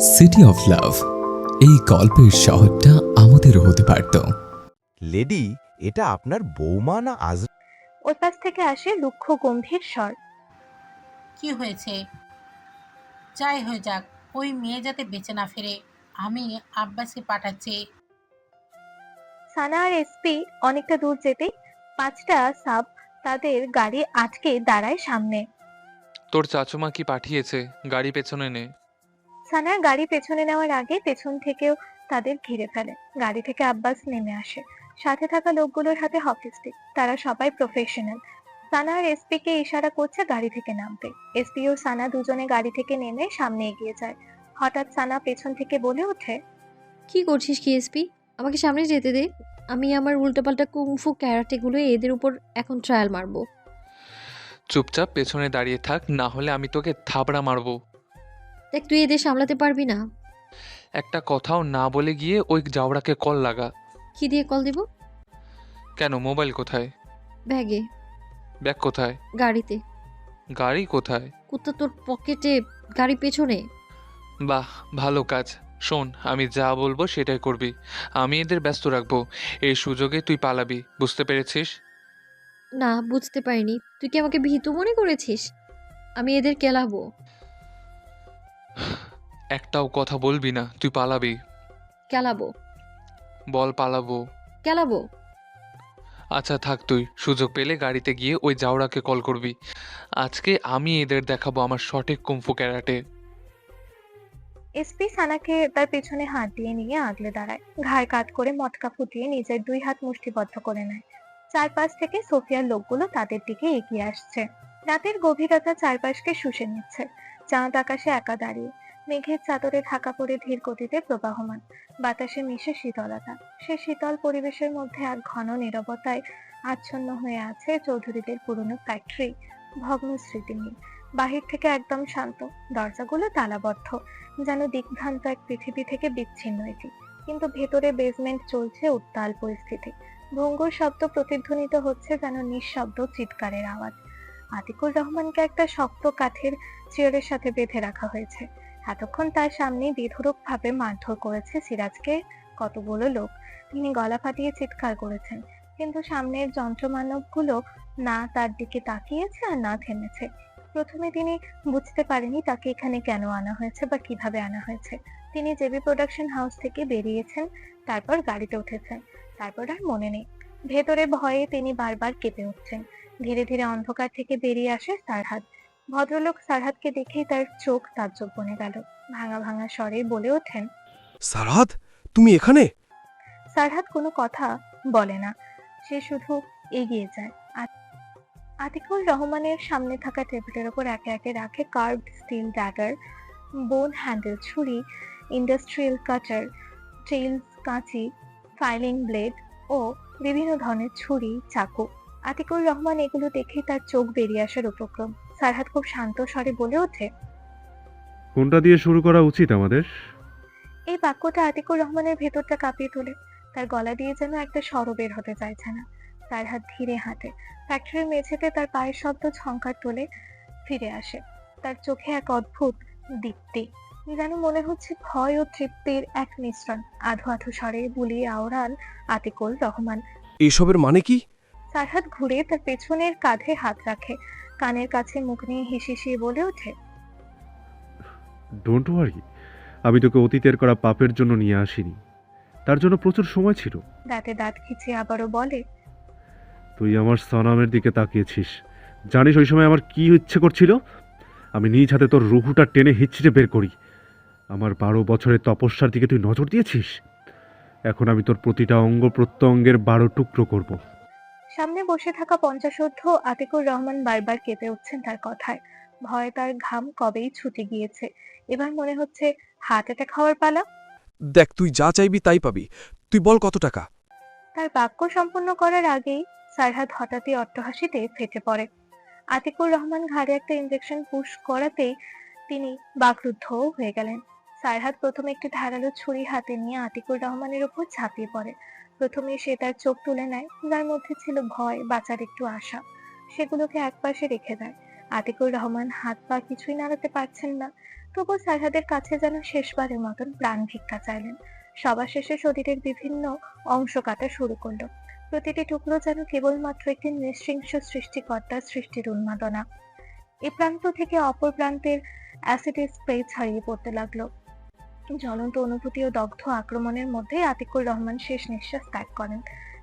City of love, এই গল্পের শহরটা আমাদেরও হতে পারত। লেডি, এটা আপনার বৌমা না ওর পাশ থেকে আসে রুক্ষ গম্ভীর স্বর। কি হয়েছে? যাই হয়ে যাক, ওই মেয়ে যাতে বেঁচে না ফিরে, আমি আব্বাসকে পাঠাচ্ছি। সানা আর এসপি অনেকটা দূর যেতেই 5টা সাব তাদের গাড়ি আটকে দাঁড়ায় সামনে। তোর চাচুমা কি পাঠিয়েছে? গাড়ি পেছনে নে। সানার গাড়ি পেছনে নেওয়ার আগে পেছন থেকেও তাদের ঘিরে ফেলে। গাড়ি থেকে আব্বাস নেমে আসে, সাথে থাকা লোকগুলোর হাতে হকি স্টিক। তারা সবাই প্রফেশনাল। সানা আর এসপি কে ইশারা করছে গাড়ি থেকে নামতে। এসপি ও সানা দুজনে গাড়ি থেকে নেমে সামনে এগিয়ে যায়। হঠাৎ সানা পেছন থেকে বলে ওঠে, কি করছিস কি এসপি? আমাকে সামনে যেতে দে। আমি আমার উল্টোপাল্টা কুংফু ক্যারাটেগুলো এদের উপর এখন ট্রায়াল মারবো। চুপচাপ পেছনে দাঁড়িয়ে থাক, না হলে আমি তোকে থাবড়া মারবো। দেখ, তুই এদের সামলাতে পারবি না। একটা কথাও না বলে গিয়ে ওই জাউড়াকে কল লাগা। কি দিয়ে কল দিব? কেন, মোবাইল কোথায়? ব্যাগে। ব্যাগ কোথায়? গাড়িতে। গাড়ি কোথায়? কুত্তা তোর পকেটে, গাড়ি পেছনে। বাহ, ভালো কাজ। শোন, আমি যা বলবো সেটাই করবি। আমি এদের ব্যস্ত রাখবো। এই সুযোগে তুই পালাবি, বুঝতে পেরেছিস? না, বুঝতে পারিনি। তুই কি আমাকে ভীতু মনে করেছিস? আমি এদের কেলাবো। একটাও কথা বলবি না, তুই পালাবি। কেলাবো। বল পালাবো। কেলাবো। আচ্ছা থাক, তুই সুযোগ পেলে গাড়িতে গিয়ে ওই জাউড়াকে কল করবি। আজকে আমি এদের দেখাবো আমার সঠিক কুম্ফু ক্যারাটে। এসপি সানাকে তার পেছনে হাত দিয়ে নিয়ে আগলে দাঁড়ায়। ঘাড় কাত করে মটকা ফুটিয়ে নিজের 2 হাত মুষ্টিবদ্ধ করে নেয়। চারপাশ থেকে সোফিয়ার লোকগুলো তাদের দিকে এগিয়ে আসছে। রাতের গভীরতা চারপাশকে শুষে নিচ্ছে। চাঁদ আকাশে একা দাঁড়িয়ে, মেঘের চাদরে ঢাকা পড়ে ধীর গতিতে প্রবাহমান। বাতাসে মিশে শীতলতা। সে শীতল পরিবেশের মধ্যে এক ঘন নীরবতায় আচ্ছন্ন হয়ে আছে চৌধুরীদের পুরনো ফ্যাক্টরি, ভগ্ন স্মৃতিমিল। বাহির থেকে একদম শান্ত, দরজাগুলো তালাবদ্ধ, যেন দিগ্ভ্রান্ত এক পৃথিবী থেকে বিচ্ছিন্ন এটি। কিন্তু ভেতরে বেসমেন্ট চলছে উত্তাল পরিস্থিতি। ভঙ্গুর শব্দ প্রতিধ্বনিত হচ্ছে যেন নিঃশব্দ চিৎকারের আওয়াজ। আতিকুর রহমানকে একটা শক্ত কাঠের চেয়ারের সাথে বেঁধে রাখা হয়েছে। এতক্ষণ তার সামনে বেধড়ক ভাবে মারধর করেছে সিরাজকে কতগুলো লোক। তিনি গলা ফাটিয়ে চিৎকার করেছেন, কিন্তু সামনের যন্ত্রমানবগুলো না তার দিকে তাকিয়েছে আর না থেমেছে। প্রথমে তিনি বুঝতে পারেনি তাকে এখানে কেন আনা হয়েছে বা কিভাবে আনা হয়েছে। তিনি জেবি প্রোডাকশন হাউস থেকে বেরিয়েছেন, তারপর গাড়িতে উঠেছেন, তারপর আর মনে নেই। ভেতরে ভয়ে তিনি বারবার কেঁপে উঠছেন। ধীরে ধীরে অন্ধকার থেকে বেরিয়ে আসে সারহাদ। ভদ্রলোক সারহাদকে দেখেই তার চোখ তাজ্জব বনে গেল। ভাঙা ভাঙা স্বরে বলে ওঠেন, সারহাদ, তুমি এখানে? সারহাদ কোনো কথা বলে না, সে শুধু এগিয়ে যায়। আতিকুর রহমানের সামনে থাকা টেবিলের ওপর একে একে রাখে কার্ভড স্টিল ড্যাগার, বোন হ্যান্ডেল ছুরি, ইন্ডাস্ট্রিয়াল কাটার, টেইলস কাঁচি, ফাইলিং ব্লেড ও বিভিন্ন ধরনের ছুরি, চাকু। আতিকুর রহমান এগুলো দেখেই তার চোখ বেরিয়ে আসার উপক্রম। সারহাদ খুব শান্ত স্বরে বলে ওঠে, কোনটা দিয়ে শুরু করা উচিত আমাদের? এই বাক্যটা আতিকুর রহমানের ভেতরটা কাঁপিয়ে তোলে। তার গলা দিয়ে যেন একটা স্বর বের হতে চাইছে না। সারহাদ ধীরে হাঁটে। ফ্যাক্টরির মেঝেতে তার পায়ের শব্দ ঝংকার তোলে ফিরে আসে। তার চোখে এক অদ্ভুত দীপ্তি, যেন মনে হচ্ছে ভয় ও তৃপ্তির এক মিশ্রণ। আধো আধো স্বরে বুলিয়ে আওড়ান আতিকুর রহমান। এসবের মানে কি? সারহাদ ঘুরে তার পেছনের কাঁধে হাত রাখে, কানের কাছে মুখ নিয়ে হিসিয়ে বলে ওঠে, ডোন্ট ওয়ারি, আমি তোকে অতীতের করা পাপের জন্য নিয়ে আসিনি। তার জন্য প্রচুর সময় ছিল। দাঁতে দাঁত খিচিয়ে আবারও বলে, তুই আমার সনামের দিকে তাকিয়েছিস। জানিস ওই সময় আমার কি ইচ্ছে করছিল? আমি নিজ হাতে তোর রুহুটা টেনে হিচড়ে বের করি। আমার 12 বছরের তপস্যার দিকে তুই নজর দিয়েছিস। এখন আমি তোর প্রতিটা অঙ্গ প্রত্যঙ্গের 12 টুকরো করব। সামনে বসে থাকা 50 আতিকুর রহমান বারবার কেঁপে উঠছেন তার কথায়। ভয়ে তার ঘাম কবেই ছুটে গিয়েছে। এবার মনে হচ্ছে হার্ট অ্যাটাক হওয়ার পালা। দেখ, তুই যা চাইবি তাই পাবি। তুই বল কত টাকা? তার বাক্য সম্পূর্ণ করার আগেই সারহাদ হঠাৎই অট্টহাসিতে ফেটে পড়ে। আতিকুর রহমান ঘাড়ে একটা ইনজেকশন পুশ করাতেই তিনি বাকরুদ্ধ হয়ে গেলেন। সারহাদ প্রথমে একটি ধারালো ছুরি হাতে নিয়ে আতিকুর রহমানের উপর ঝাঁপিয়ে পড়ে। প্রথমে সে তার চোখ তুলে নেয়, যার মধ্যে ছিল ভয়, বাঁচার একটু আশা। সেগুলোকে একপাশে রেখে দেয়। আতিকুর রহমান হাত পা কিছুই নাড়াতে পারছেন না। তবু সারহাদের কাছে যেন শেষবারের মতন প্রাণ ভিক্ষা চাইলেন। সবার শেষে শরীরের বিভিন্ন অংশ কাটা শুরু করলো। প্রতিটি টুকরো যেন কেবলমাত্র একটি নৃশংস সৃষ্টিকর্তার সৃষ্টির উন্মাদনা। এ প্রান্ত থেকে অপর প্রান্তের অ্যাসিডের স্প্রে ছড়িয়ে পড়তে লাগলো। জ্বলন্ত অনুভূতি ও দগ্ধ আক্রমণের মধ্যে আতিকুর রহমান শেষ নিঃশ্বাস ত্যাগ করেন।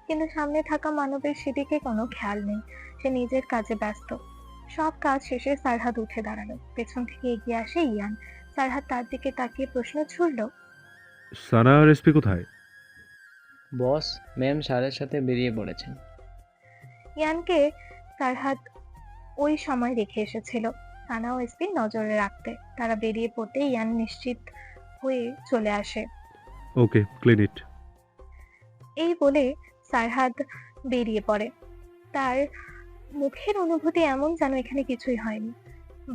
কিন্তু সামনে থাকা মানবের সেদিকে কোনো খেয়াল নেই। সে নিজের কাজে ব্যস্ত। সব কাজ শেষে সারহাদ উঠে দাঁড়ালো। পেছন থেকে এগিয়ে আসে ইয়ান। সারহাদ তার দিকে তাকিয়ে প্রশ্ন ছুড়ল, সানা আর এসপি কোথায়? বস, ম্যাম স্যারের সাথে বেরিয়ে পড়েছেন। ইয়ানকে সারহাদ ওই সময় রেখে এসেছিল সানা ও এসপি নজরে রাখতে। তারা বেরিয়ে পড়তে ইয়ান নিশ্চিত হয়ে চলে আসে। ওকে, ক্লিন ইট। এই বলে সারহাদ বেরিয়ে পড়ে। তার মুখের অনুভূতি এমন যেন এখানে কিছুই হয়নি।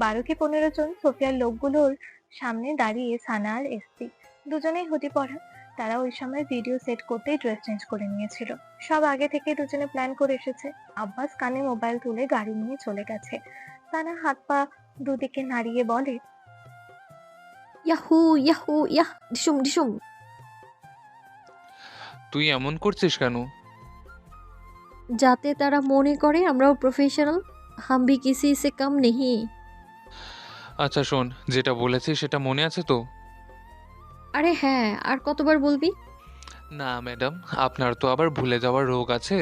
12 কি 15 জন সোফিয়ার লোকগুলোর সামনে দাঁড়িয়ে সানা আর এসপি, দুজনেই হুডি পরা। তারা ওই সময় ভিডিও সেট করতেই ড্রেস চেঞ্জ করে নিয়েছিল। সব আগে থেকে দুজনে প্ল্যান করে এসেছে। আব্বাস কানে মোবাইল তুলে গাড়ি নিয়ে চলে গেছে। সানা হাত পা দুদিকে নাড়িয়ে বলে, ইয়াহু ইয়াহু ইয়াহ, ডিসুম ডিসুম। তুই এমন করছিস কেন? যাতে তারা মনে করে আমরাও প্রফেশনাল, হাম ভি কিসি সে কম নেহি। আচ্ছা শোন, যেটা বলেছিস সেটা মনে আছে তো? আরে হ্যাঁ, আর কতবার বলবি? না ম্যাডাম, আপনার তো আবার ভুলে যাওয়ার রোগ আছে।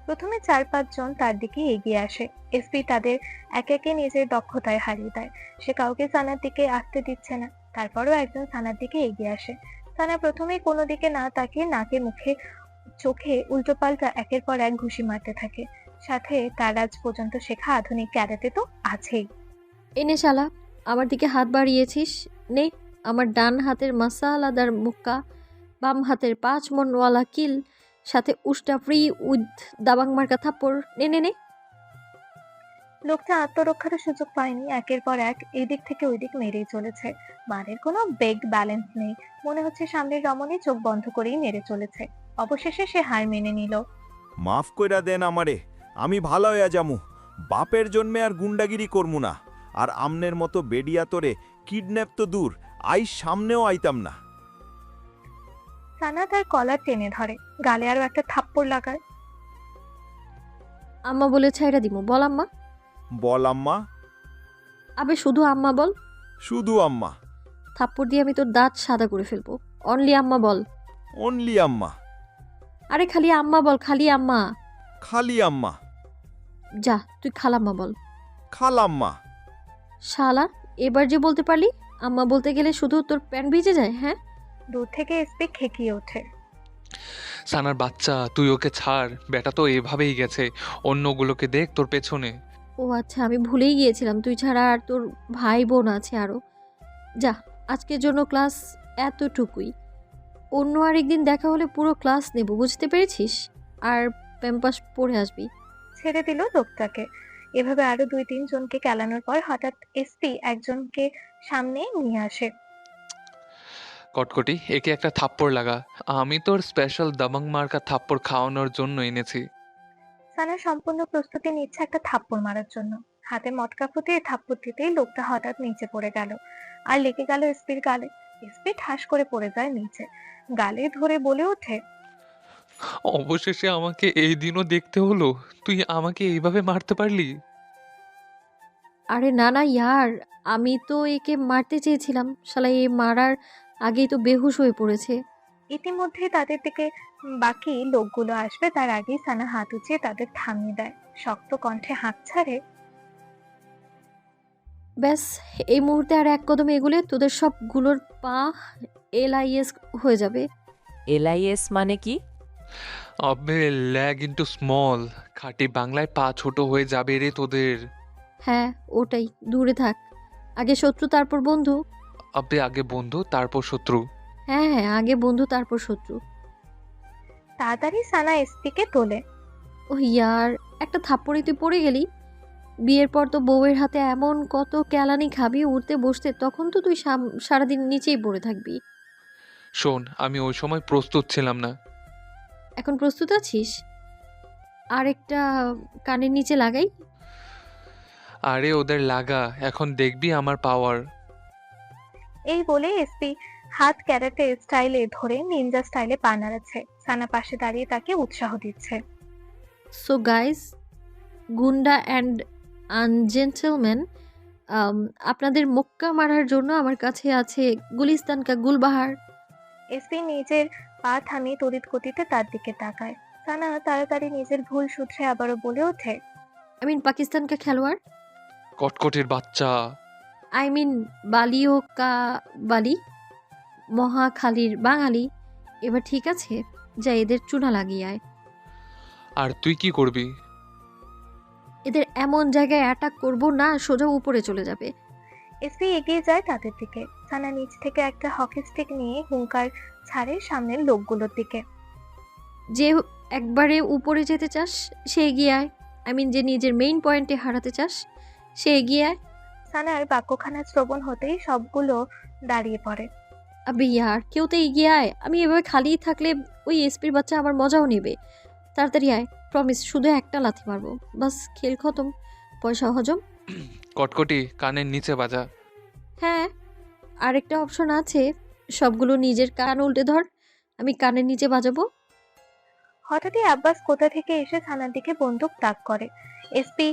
প্রথমে 4-5 জন তার দিকে এগিয়ে আসে। এসপি তাদের একে একে নিজের দক্ষতায় হারিয়ে দেয়। সে কাউকে সানার দিকে আসতে দিচ্ছে না। তারপরও একজন সানার দিকে এগিয়ে আসে। সানা প্রথমেই কোনো দিকে না তাকিয়ে নাকে মুখে চোখে উল্টোপাল্টা একের পর এক ঘুষি মারতে থাকে। সাথে তার আজ পর্যন্ত শেখা আধুনিক ক্যারাতে তো আছেই। এনে শালা, আমার দিকে হাত বাড়িয়েছিস, নে আমার ডান হাতের মাসালাদার মুক্কা, বাম হাতের 5 মনওয়ালা কিল, সাথে উষ্টা ফ্রি উইথ দাবাং মার্কা থাপ্পড়, নে নে নে। লোকটা আত্মরক্ষার সুযোগ পায়নি। একের পর এক এই দিক থেকে ওই দিক মেরেই চলেছে। মারের কোনো বেগ ব্যালেন্স নেই। মনে হচ্ছে সামনের রমণী চোখ বন্ধ করেই মেরে চলেছে। অবশেষে সে হার মেনে নিল। মাফ কইরা দেন আমারে, আমি ভালো হইয়া যামু। বাপের জন্মে আর গুন্ডাগিরি করমু না। আর আমনের মতো বেডিয়া তোরে কিডন্যাপ তো দূর, সামনেও আইতাম না। সানা তার কলার টেনে ধরে, গালে আরো একটা থাপ্পড় লাগায়। আম্মা বলে ছাইরা দিমু, বল আম্মা। বল আম্মা। আবে শুধু আম্মা বল। শুধু আম্মা। থাপ্পড় দিয়ে আমি তোর দাঁত সাদা করে ফেলবো। অনলি আম্মা বল। অনলি আম্মা। আরে খালি আম্মা বল, খালি আম্মা। খালি আম্মা। যা তুই খালাম্মা বল। খালাম্মা। শালা, এবার যে বলতে পারলি, আম্মা বলতে গেলে শুধু তোর প্যান্ট ভিজে যায়। হ্যাঁ, দূর থেকে এসপি খেকিয়ে ওঠে। সানার বাচ্চা, তুই ওকে ছাড়। বেটা তো এভাবেই গেছে, অন্যগুলোকে দেখ তোর পেছনে। ও আচ্ছা, আমি ভুলেই গিয়েছিলাম তুই ছাড়া আর তোর ভাই বোন আছে আরো। যা, আজকের জন্য ক্লাস এতটুকুই। অন্য আরেকদিন দেখা হলে পুরো ক্লাস নেব, বুঝতে পেরেছিস? আর প্যাম্পাস পরে আসবি। ছেড়ে দিল লোকটাকে। এভাবে আরো 2-3 জনকে কেলানোর পর হঠাৎ এসপি একজনকে সামনে নিয়ে আসে। কটকটি, একে একটা থাপ্পড় লাগা। আমি তোর স্পেশাল দাবাং মার্কা থাপ্পড় খাওয়ানোর জন্য এনেছি। সানা সম্পূর্ণ প্রস্তুতি নিচ্ছে একটা থাপ্পড় মারার জন্য। হাতে মটকা ফুটিয়ে থাপ্পড় দিতেই লোকটা হঠাৎ নিচে পড়ে গেল আর লেগে গেল এসপির গালে। এসপি ঠাস করে পড়ে যায় নিচে, গালে ধরে বলে ওঠে, অবশেষে আমাকে এই দিনও দেখতে হলো। তুই আমাকে এইভাবে মারতে পারলি? আরে না না ইয়ার, আমি তো একে মারতে চেয়েছিলাম, শালা এ মারার আগেই তো বেহুশ হয়ে পড়েছে। ইতিমধ্যে তাদের দিকে বাকি লোকগুলো আসবে তার আগেই সানা হাত উঁচিয়ে তাদের থামিয়ে দেয়। শক্ত কণ্ঠে হাঁক ছাড়ে, ব্যাস, এই মুহূর্তে আর এক কদম এগুলে তোদের সবগুলোর পা LIS হয়ে যাবে। LIS মানে কি? আবে ল্যাগ ইন্টু স্মল, খাঁটি বাংলায় পা ছোট হয়ে যাবে রে তোদের। হ্যাঁ ওটাই, দূরে থাক। আগে শত্রু তারপর বন্ধু। আবে আগে বন্ধু তারপর শত্রু। হ্যাঁ হ্যাঁ, আগে বন্ধু তারপর শত্রু। তাড়াতাড়ি সানা এসপি কে তোলে। ও ইয়ার, একটা থাপ্পড়ে তুই পড়ে গেলি। বিয়ের পর তো বউয়ের হাতে এমন কত কেলানি খাবি, উঠতে বসতে, তখন তো তুই সারাদিন নিচেই পড়ে থাকবি। শোন, আমি ওই সময় প্রস্তুত ছিলাম না। এখন প্রস্তুত আছিস? আরেকটা কানের নিচে লাগাই। আরে ওদের লাগা, এখন দেখবি আমার পাওয়ার। এই বলে এসপি হাত ক্যারাটে স্টাইলে ধরে নিনজা স্টাইলে পা নাড়াচ্ছে। সানা পাশে দাঁড়িয়ে তাকে উৎসাহ দিচ্ছে। সো গাইস, গুন্ডা অ্যান্ড আনজেন্টলম্যান, আপনাদের মক্কা মারার জন্য আমার কাছে আছে গুলিস্তান কা গুলবাহার। এসপি নিজের পা থামিয়ে তড়িৎ গতিতে তার দিকে তাকায়। সানা তাড়াতাড়ি নিজের ভুল শুধরে আবারও বলে ওঠে, আই মিন পাকিস্তান কা খেলোয়াড়, কটকটির বাচ্চা। আই মিন বালিও কা বালি, মহাখালীর বাঙালি। এবার ঠিক আছে, যা এদের চুনা লাগিয়ে আয়। আর তুই কি করবি? এদের এমন জায়গায় অ্যাটাক করব না, সোজা উপরে চলে যাবে। এসপি এগিয়ে যায় তাদের দিকে। সানা নিচ থেকে একটা হকি স্টিক নিয়ে হুঙ্কার ছাড়ে সামনের লোকগুলোর দিকে। যে একবারে উপরে যেতে চাস সে এগিয়ে আয়, আই মিন যে নিজের মেইন পয়েন্টে হারাতে চাস সে এগিয়ে আয়। সানার বাক্যখানা শ্রবণ হতেই সবগুলো দাঁড়িয়ে পড়ে। আবে ইয়ার, কেউ তো এগিয়ে আয়। আমি এভাবে খালি থাকলে ওই এসপির বাচ্চা আমার মজাও নেবে। তাড়াতাড়ি আয়, প্রমিস, শুধু একটা লাথি মারবো, বাস খেল খতম, পয়সা হজম। কটকটি কানের নিচে বাজা। হ্যাঁ, আরেকটা অপশন আছে, সবগুলো নিজের কান উল্টে ধর, আমি কানের নিচে বাজাবো। হঠাৎই আব্বাস কোথা থেকে এসে সানার দিকে বন্দুক তাক করে। এসপি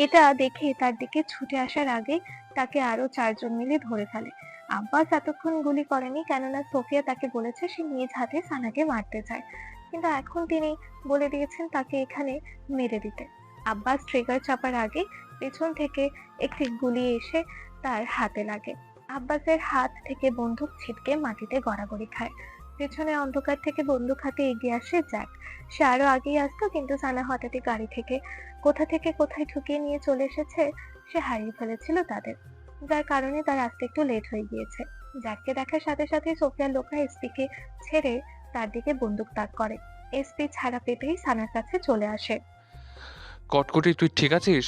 এটা দেখে তার দিকে ছুটে আসার আগে তাকে আরো 4 জন মিলে ধরে ফেলে। আব্বাস এতক্ষণ গুলি করেনি, কেননা সোফিয়া তাকে বলেছে সে নিজ হাতে সানাকে মারতে চায়, কিন্তু এখন তিনি বলে দিয়েছেন তাকে এখানে মেরে দিতে। আব্বাস ট্রিগার চাপার আগে পেছন থেকে একটি গুলি এসে তার হাতে লাগে। আব্বাসের হাত থেকে বন্দুক ছিটকে মাটিতে গড়াগড়ি খায়। পেছনে অন্ধকার থেকে বন্দুক হাতে এগিয়ে আসে জ্যাক। সে আরো আগেই আসতো, কিন্তু সানা হঠাৎই গাড়ি থেকে কোথা থেকে কোথায় ঢুকিয়ে নিয়ে চলে এসেছে, সে হারিয়ে ফেলেছিল তাদের, যার কারণে তার আসতে একটু লেট হয়ে গিয়েছে। জ্যাককে দেখার সাথে সাথে সোফিয়ার লোকরা এসপিকে ছেড়ে তার দিকে বন্দুক তাক করে। এসপি ছাড়া পেতেই সানার কাছে চলে আসে। কটকটি তুই ঠিক আছিস?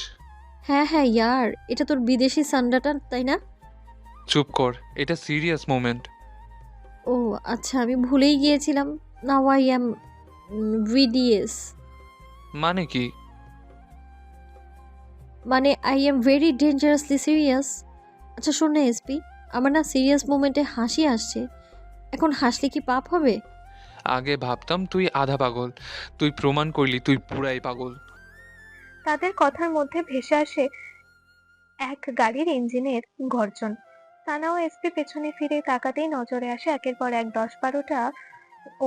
হ্যাঁ হ্যাঁ ইয়ার, এটা তোর বিদেশি সান্ডাটা তাই না? চুপ কর, এটা সিরিয়াস মোমেন্ট। ও আচ্ছা, আমি ভুলেই গিয়েছিলাম। নাও আই অ্যাম ভিডিএস, মানে কি? মানে I am very dangerously serious. আচ্ছা শোন না এসপি, আমার না সিরিয়াস মোমেন্টে হাসি আসছে, এখন হাসলে কি পাপ হবে? আগে ভাবতাম তুই আধা পাগল, তুই প্রমাণ করলি তুই পুরাই পাগল। তাদের কথার মধ্যে ভেসে আসে এক গাড়ির ইঞ্জিনের গর্জন। সানা ও এসপি পেছনে ফিরে তাকাতেই নজরে আসে একের পর এক 10-12টা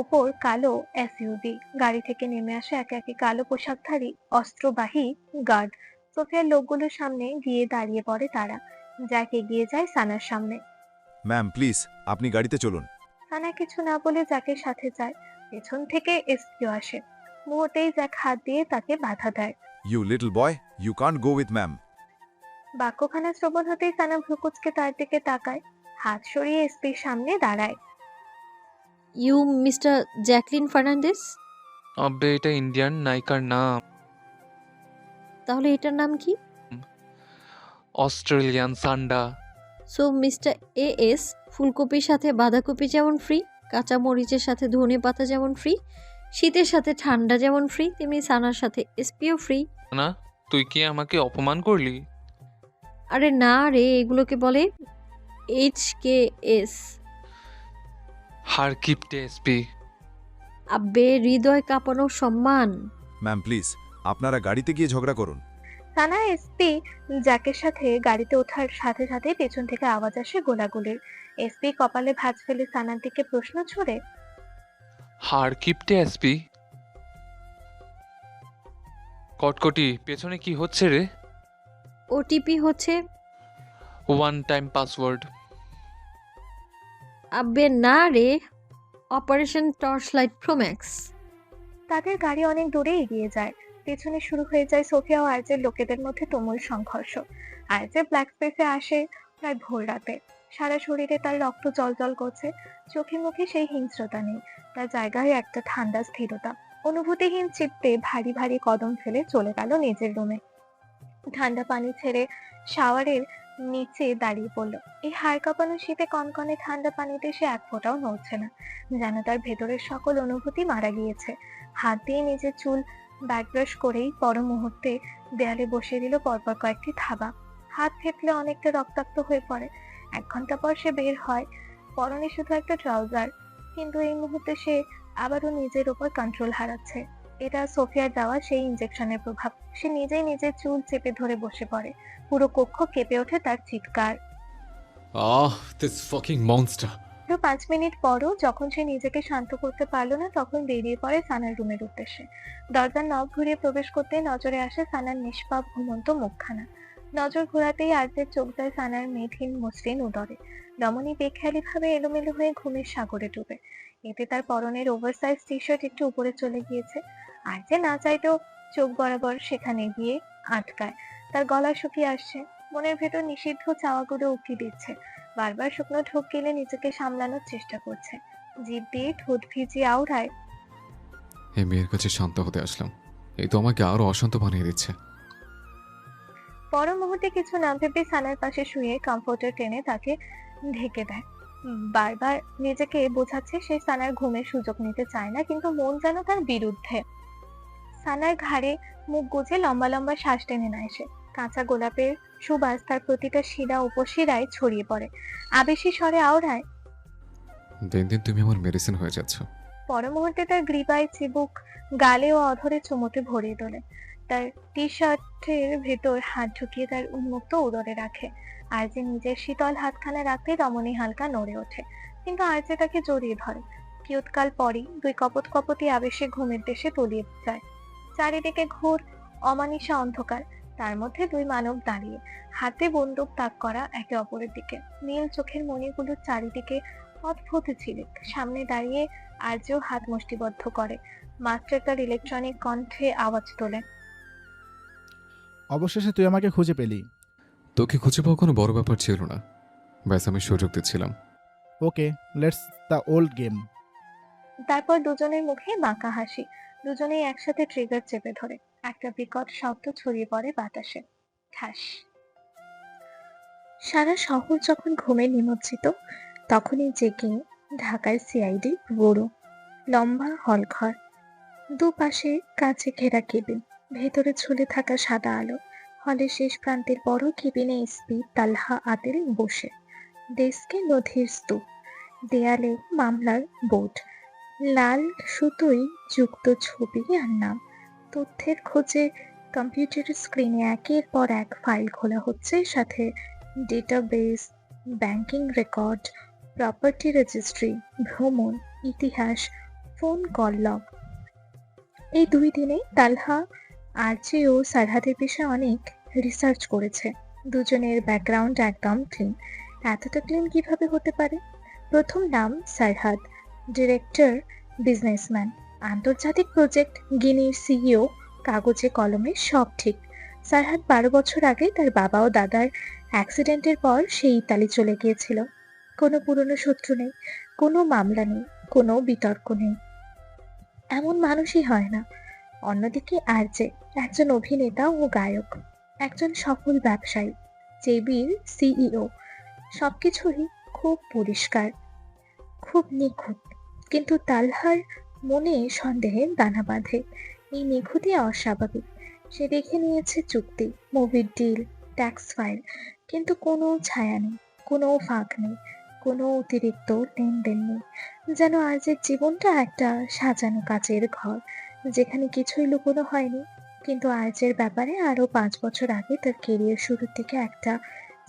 ওপর কালো এসইউভি। গাড়ি থেকে নেমে আসে একে একে কালো পোশাকধারী অস্ত্রবাহী গার্ড। সোফিয়ার লোকগুলোর সামনে গিয়ে দাঁড়িয়ে পড়ে তারা। জ্যাক এগিয়ে যায় সানার সামনে। ম্যাম প্লিজ আপনি গাড়িতে চলুন। সানা কিছু না বলে জ্যাকের সাথে যায়। পেছন থেকে এসপিও আসে। মুহূর্তেই জ্যাক হাত দিয়ে তাকে বাধা দেয়। You little boy, you can't go with ma'am. বাক্যখানা শ্রবণ হতেই সানা ভ্রুকুচকে তার দিকে তাকায়, হাত সরিয়ে এসপির সামনে দাঁড়ায়। You mister Jacqueline Fernandes? আবে এটা ইন্ডিয়ান নায়িকার নাম। তাহলে এটার নাম কি? অস্ট্রেলিয়ান সান্ডা। সো মিস্টার এএস, ফুলকপির সাথে বাঁধাকপি যেমন ফ্রি, কাঁচা মরিচের সাথে ধনে পাতা যেমন ফ্রি, শীতের সাথে ঠান্ডা যেমন ফ্রি, তেমনি সানার সাথে এসপিও ফ্রি। না, তুই কি আমাকে অপমান করলি? আরে না রে, এগুলোকে বলে HKS। হার কিপটে এসপি। আব্বে হৃদয় কাঁপানো সম্মান। ম্যাম প্লিজ আপনারা গাড়িতে গিয়ে ঝগড়া করুন। সানা এসপি জ্যাকের সাথে গাড়িতে ওঠার সাথে সাথে পেছন থেকে আওয়াজ আসে গোলাগুলির। এসপি কপালে ভাঁজ ফেলে সানার দিকে প্রশ্ন ছুড়ে, হার কিপটে এসপি? কটকটি পেছনে কি হচ্ছে রে? ওটিপি হচ্ছে। One time password. আব্বে না রে, অপারেশন টর্চ লাইট প্রোম্যাক্স। তাদের গাড়ি অনেক দূরে এগিয়ে যায়। পেছনে শুরু হয়ে যায় সোফিয়া ও আর্জের লোকেদের মধ্যে তুমুল সংঘর্ষ। আর্জে ব্ল্যাক স্পেসে আসে প্রায় ভোর রাতে। সারা শরীরে তার রক্ত জলজল করছে, চোখে মুখে সেই হিংস্রতা নেই, তার জায়গায় একটা ঠান্ডা স্থিরতা। অনুভূতিহীন চিত্তে ভারী ভারী কদম ফেলে চলে গেল নিজের রুমে। ঠান্ডা পানি ছেড়ে শাওয়ারের নিচে দাঁড়িয়ে পড়লো। এই হাড় কাঁপানো শীতে কনকনে ঠান্ডা পানিতে সে এক ফোঁটাও নড়ছে না, যেন তার ভেতরের সকল অনুভূতি মারা গিয়েছে। হাত দিয়ে নিজের চুল ব্যাকব্রাশ করেই পর মুহূর্তে দেয়ালে বসিয়ে দিল পরপর কয়েকটি থাবা। হাত থেতলে অনেকটা রক্তাক্ত হয়ে পড়ে। 1 ঘন্টা পর সে বের হয়, পরনে শুধু একটা ট্রাউজার। কিন্তু এই মুহূর্তে সে আবারও নিজের ওপর কন্ট্রোল হারাচ্ছে। এটা সোফিয়ার দেওয়া সেই ইনজেকশনের প্রভাব। সে নিজেই নিজের চুল চেপে ধরে বসে পড়ে। পুরো কক্ষ কেঁপে ওঠে তার চিৎকার। This fucking monster. তো 5 মিনিট পরও যখন সে নিজেকে শান্ত করতে পারলো না, তখন বেরিয়ে পড়ে সানার রুমের উদ্দেশ্যে। দরজার নব ঘুরিয়ে প্রবেশ করতেই নজরে আসে সানার নিষ্পাপ ঘুমন্ত মুখখানা। নজর ঘোরাতেই আর্যের চোখ যায় সানার মেদহীন মসৃণ উদরে। রমণী বেখেয়ালি ভাবে এলোমেলো হয়ে ঘুমের সাগরে ডুবে। এতে তার পরনের ওভারসাইজ টি শার্ট একটু উপরে চলে গিয়েছে। আর্যে না চাইতেও চোখ বরাবর সেখানে গিয়ে আটকায়। তার গলা শুকিয়ে আসছে, মনের ভেতর নিষিদ্ধ চাওয়াগুলো উকি দিচ্ছে। বারবার শুকনো ঢোক গেলে নিজেকে সামলানোর চেষ্টা করছে। জিভ দিয়ে ঠোঁট ভিজিয়ে আওড়ায়, এই মেয়ের কাছে শান্ত হতে আসলাম, এই তো আমাকে আরো অশান্ত বানিয়ে দিচ্ছে। পর মুহূর্তে কিছু না ভেবে সানার পাশে শুয়ে কমফোর্টার টেনে তাকে ঢেকে দেয়। বারবার নিজেকে বোঝাচ্ছে সে সানার ঘুমের সুযোগ নিতে চায় না, কিন্তু মন যেন তার বিরুদ্ধে। সানার ঘাড়ে মুখ গুজে লম্বা লম্বা শ্বাস টেনে নেয় সে। কাঁচা গোলাপের সুবাস তার প্রতিটা শিরা উপশিরায় ছড়িয়ে পড়ে। আবেশী স্বরে আওড়ায়, দিন দিন তুমি আমার মেডিসিন হয়ে যাচ্ছ। পর মুহূর্তে তার গ্রীবায়, চিবুক, গালে ও অধরে চুমুটে ভরিয়ে তোলে। তার টি শার্টের ভেতর হাত ঢুকিয়ে তার উন্মুক্ত উদরে রাখে। আরজে নিজের শীতল হাতখানা রাখতে রমণী হালকা নড়ে ওঠে, কিন্তু আরজে তাকে জড়িয়ে ধরে। কিয়ৎকাল পরই দুই কপত কপতি আবেশে ঘুমের দেশে তলিয়ে যায়। চারিদিকে ঘোর অমানিসা অন্ধকার। তার মধ্যে দুই মানব দাঁড়িয়ে, হাতে বন্দুক তাক করা একে অপরের দিকে। নীল চোখের মণিগুলোর চারিদিকে অদ্ভুত ঝিলিক। সামনে দাঁড়িয়ে আর্যও হাত মুষ্টিবদ্ধ করে। মাস্টার তার ইলেকট্রনিক কণ্ঠে আওয়াজ তোলে, অবশেষে তুই আমাকে খুঁজে পেলি। তোকে খুঁজে পাওয়া কোনো বড় ব্যাপার ছিল না, ব্যাস আমি সুযোগ দিচ্ছিলাম। ওকে, লেটস দ্য ওল্ড গেম। তারপর দুজনের মুখে বাঁকা হাসি। দুজনেই একসাথে ট্রিগার চেপে ধরে। একটা বিকট শব্দ ছড়িয়ে পড়ে বাতাসে। ঠাস। সারা শহর যখন ঘুমে নিমজ্জিত, তখনই জেগে ঢাকার সিআইডি ব্যুরো। লম্বা হলঘর, দুপাশে কাঁচে ঘেরা কেবিন, ভেতরে ঝুলে থাকা সাদা আলো। হলের শেষ প্রান্তের বড় কেবিনে এসপি তালহা আদিল বসে। ডেস্কে নথির স্তূপ, দেয়ালে মামলার বোর্ড, লাল সুতোয় যুক্ত ছবি আর নাম। তথ্যের খোঁজে কম্পিউটারের স্ক্রিনে একের পর এক ফাইল খোলা হচ্ছে, সাথে database, banking record, property registry, ভ্রমণ ইতিহাস, ফোন কল লগ। এই 2 দিনে তালহা আরজে ও সারহাদের বিষয়ে অনেক রিসার্চ করেছে। দুজনের ব্যাকগ্রাউন্ড একদম ক্লিন। এতটা ক্লিন কিভাবে হতে পারে? প্রথম নাম সারহাদ, ডিরেক্টর, বিজনেসম্যান, আন্তর্জাতিক প্রজেক্ট, গিনির সিইও, কাগজে কলমে সব ঠিক। সারহাদ 12 বছর আগে তার বাবা ও দাদার অ্যাক্সিডেন্টের পর সে ইতালি চলে গিয়েছিল। কোনো পুরনো শত্রু নেই, কোনো মামলা নেই, কোনো বিতর্ক নেই। এমন মানুষই হয় না। অন্যদিকে আরজে একজন অভিনেতা ও গায়ক, একজন সফল ব্যবসায়ী, জেবির সিইও। সবকিছুই খুব পরিষ্কার, খুব নিখুঁত। কিন্তু তালহার মনে সন্দেহের দানা বাঁধে। এই নিখুঁতি অস্বাভাবিক। সে দেখে নিয়েছে চুক্তি, মুভির ডিল, ট্যাক্স ফাইল, কিন্তু কোনো ছায়া নেই, কোনো ফাঁক নেই, কোনো অতিরিক্ত লেনদেন নেই। যেন আজের জীবনটা একটা সাজানো কাচের ঘর, যেখানে কিছুই লুকোনো হয়নি। কিন্তু আর্যের ব্যাপারে আরো 5 বছর আগে তার কেরিয়ার শুরুর দিকে একটা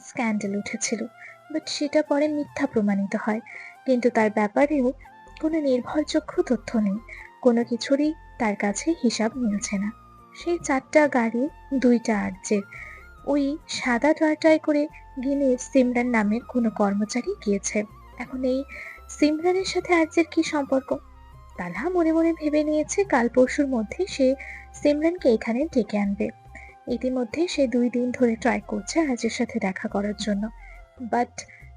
স্ক্যান্ডেল উঠেছিল, বাট সেটা পরে মিথ্যা প্রমাণিত হয়। কিন্তু তার ব্যাপারেও কোনো নির্ভরযোগ্য তথ্য নেই, কোনো কিছুরই তার কাছে হিসাব মিলছে না। সেই 4টা গাড়ি, 2টা আর্যের। ওই সাদা টয়টায় করে গিনির সিমরান নামের কোনো কর্মচারী গিয়েছে। এখন এই সিমরানের সাথে আর্যের কি সম্পর্ক? তালহা মনে মনে ভেবে নিয়েছে কাল পরশুর মধ্যে সে সিমরানকে এখানে ডেকে আনবে। ইতিমধ্যে সে 2 দিন ধরে ট্রাই করছে আর্যের সাথে দেখা করার জন্য, বাট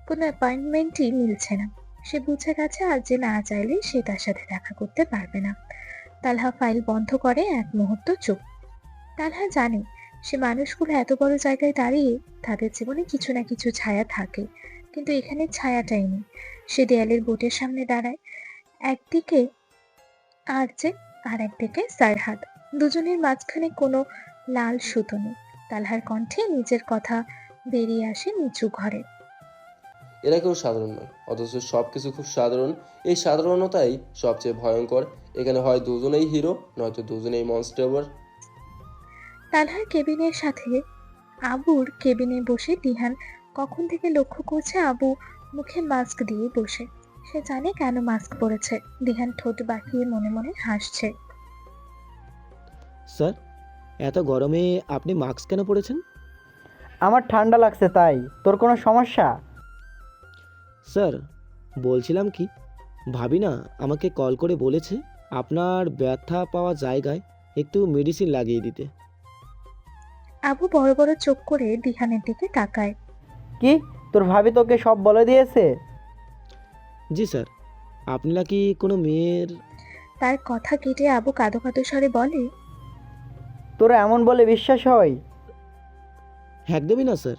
কোনো অ্যাপয়েন্টমেন্টই মিলছে না। সে বুঝে গেছে আর্য না চাইলে সে তার সাথে দেখা করতে পারবে না। তালহা ফাইল বন্ধ করে এক মুহূর্ত চুপ। তালহা জানে সে মানুষগুলো এত বড় জায়গায় দাঁড়িয়ে তাদের জীবনে কিছু না কিছু ছায়া থাকে, কিন্তু এখানে ছায়াটাই নেই। সে দেয়ালের বোটের সামনে দাঁড়ায়। একদিকে আরজে আর একদিকে সারহাদ। দুজনের মাঝখানে কোনো লাল সুতো নেই। তালহার কণ্ঠে নিজের কথা বেরিয়ে আসে নিচু ঘরে। এরা কেউ সাধারণ নয়, অথচ সব কিছু খুব সাধারণ। এই সাধারণতাই সবচেয়ে ভয়ঙ্কর। এখানে হয় দুজনেই হিরো, নয়তো দুজনেই মনস্টার। তানহার কেবিনের সাথে আবুর কেবিনে বসে দিহান কখন থেকে লক্ষ্য করছে আবু মুখে মাস্ক দিয়ে বসে। সে জানে কেন মাস্ক পরেছে। দিহান ঠোঁট বাঁকিয়ে মনে মনে হাসছে। স্যার, এত গরমে আপনি মাস্ক কেন পরেছেন? আমার ঠান্ডা লাগছে তাই। তোর কোনো সমস্যা? স্যার, বলছিলাম কি, ভাবি না আমাকে কল করে বলেছে আপনার ব্যথা পাওয়া জায়গায় একটু মেডিসিন লাগিয়ে দিতে। আবু বড় বড় চোখ করে দিহানের দিকে তাকায়। কি, তোর ভাবি তোকে সব বলে দিয়েছে? জি স্যার। আপনি নাকি কোনো মেয়ের... তার কথা কেটে আবু কাঁদো কাঁদো স্বরে বলে, তোর এমন বলে বিশ্বাস হয়? একদমই না স্যার।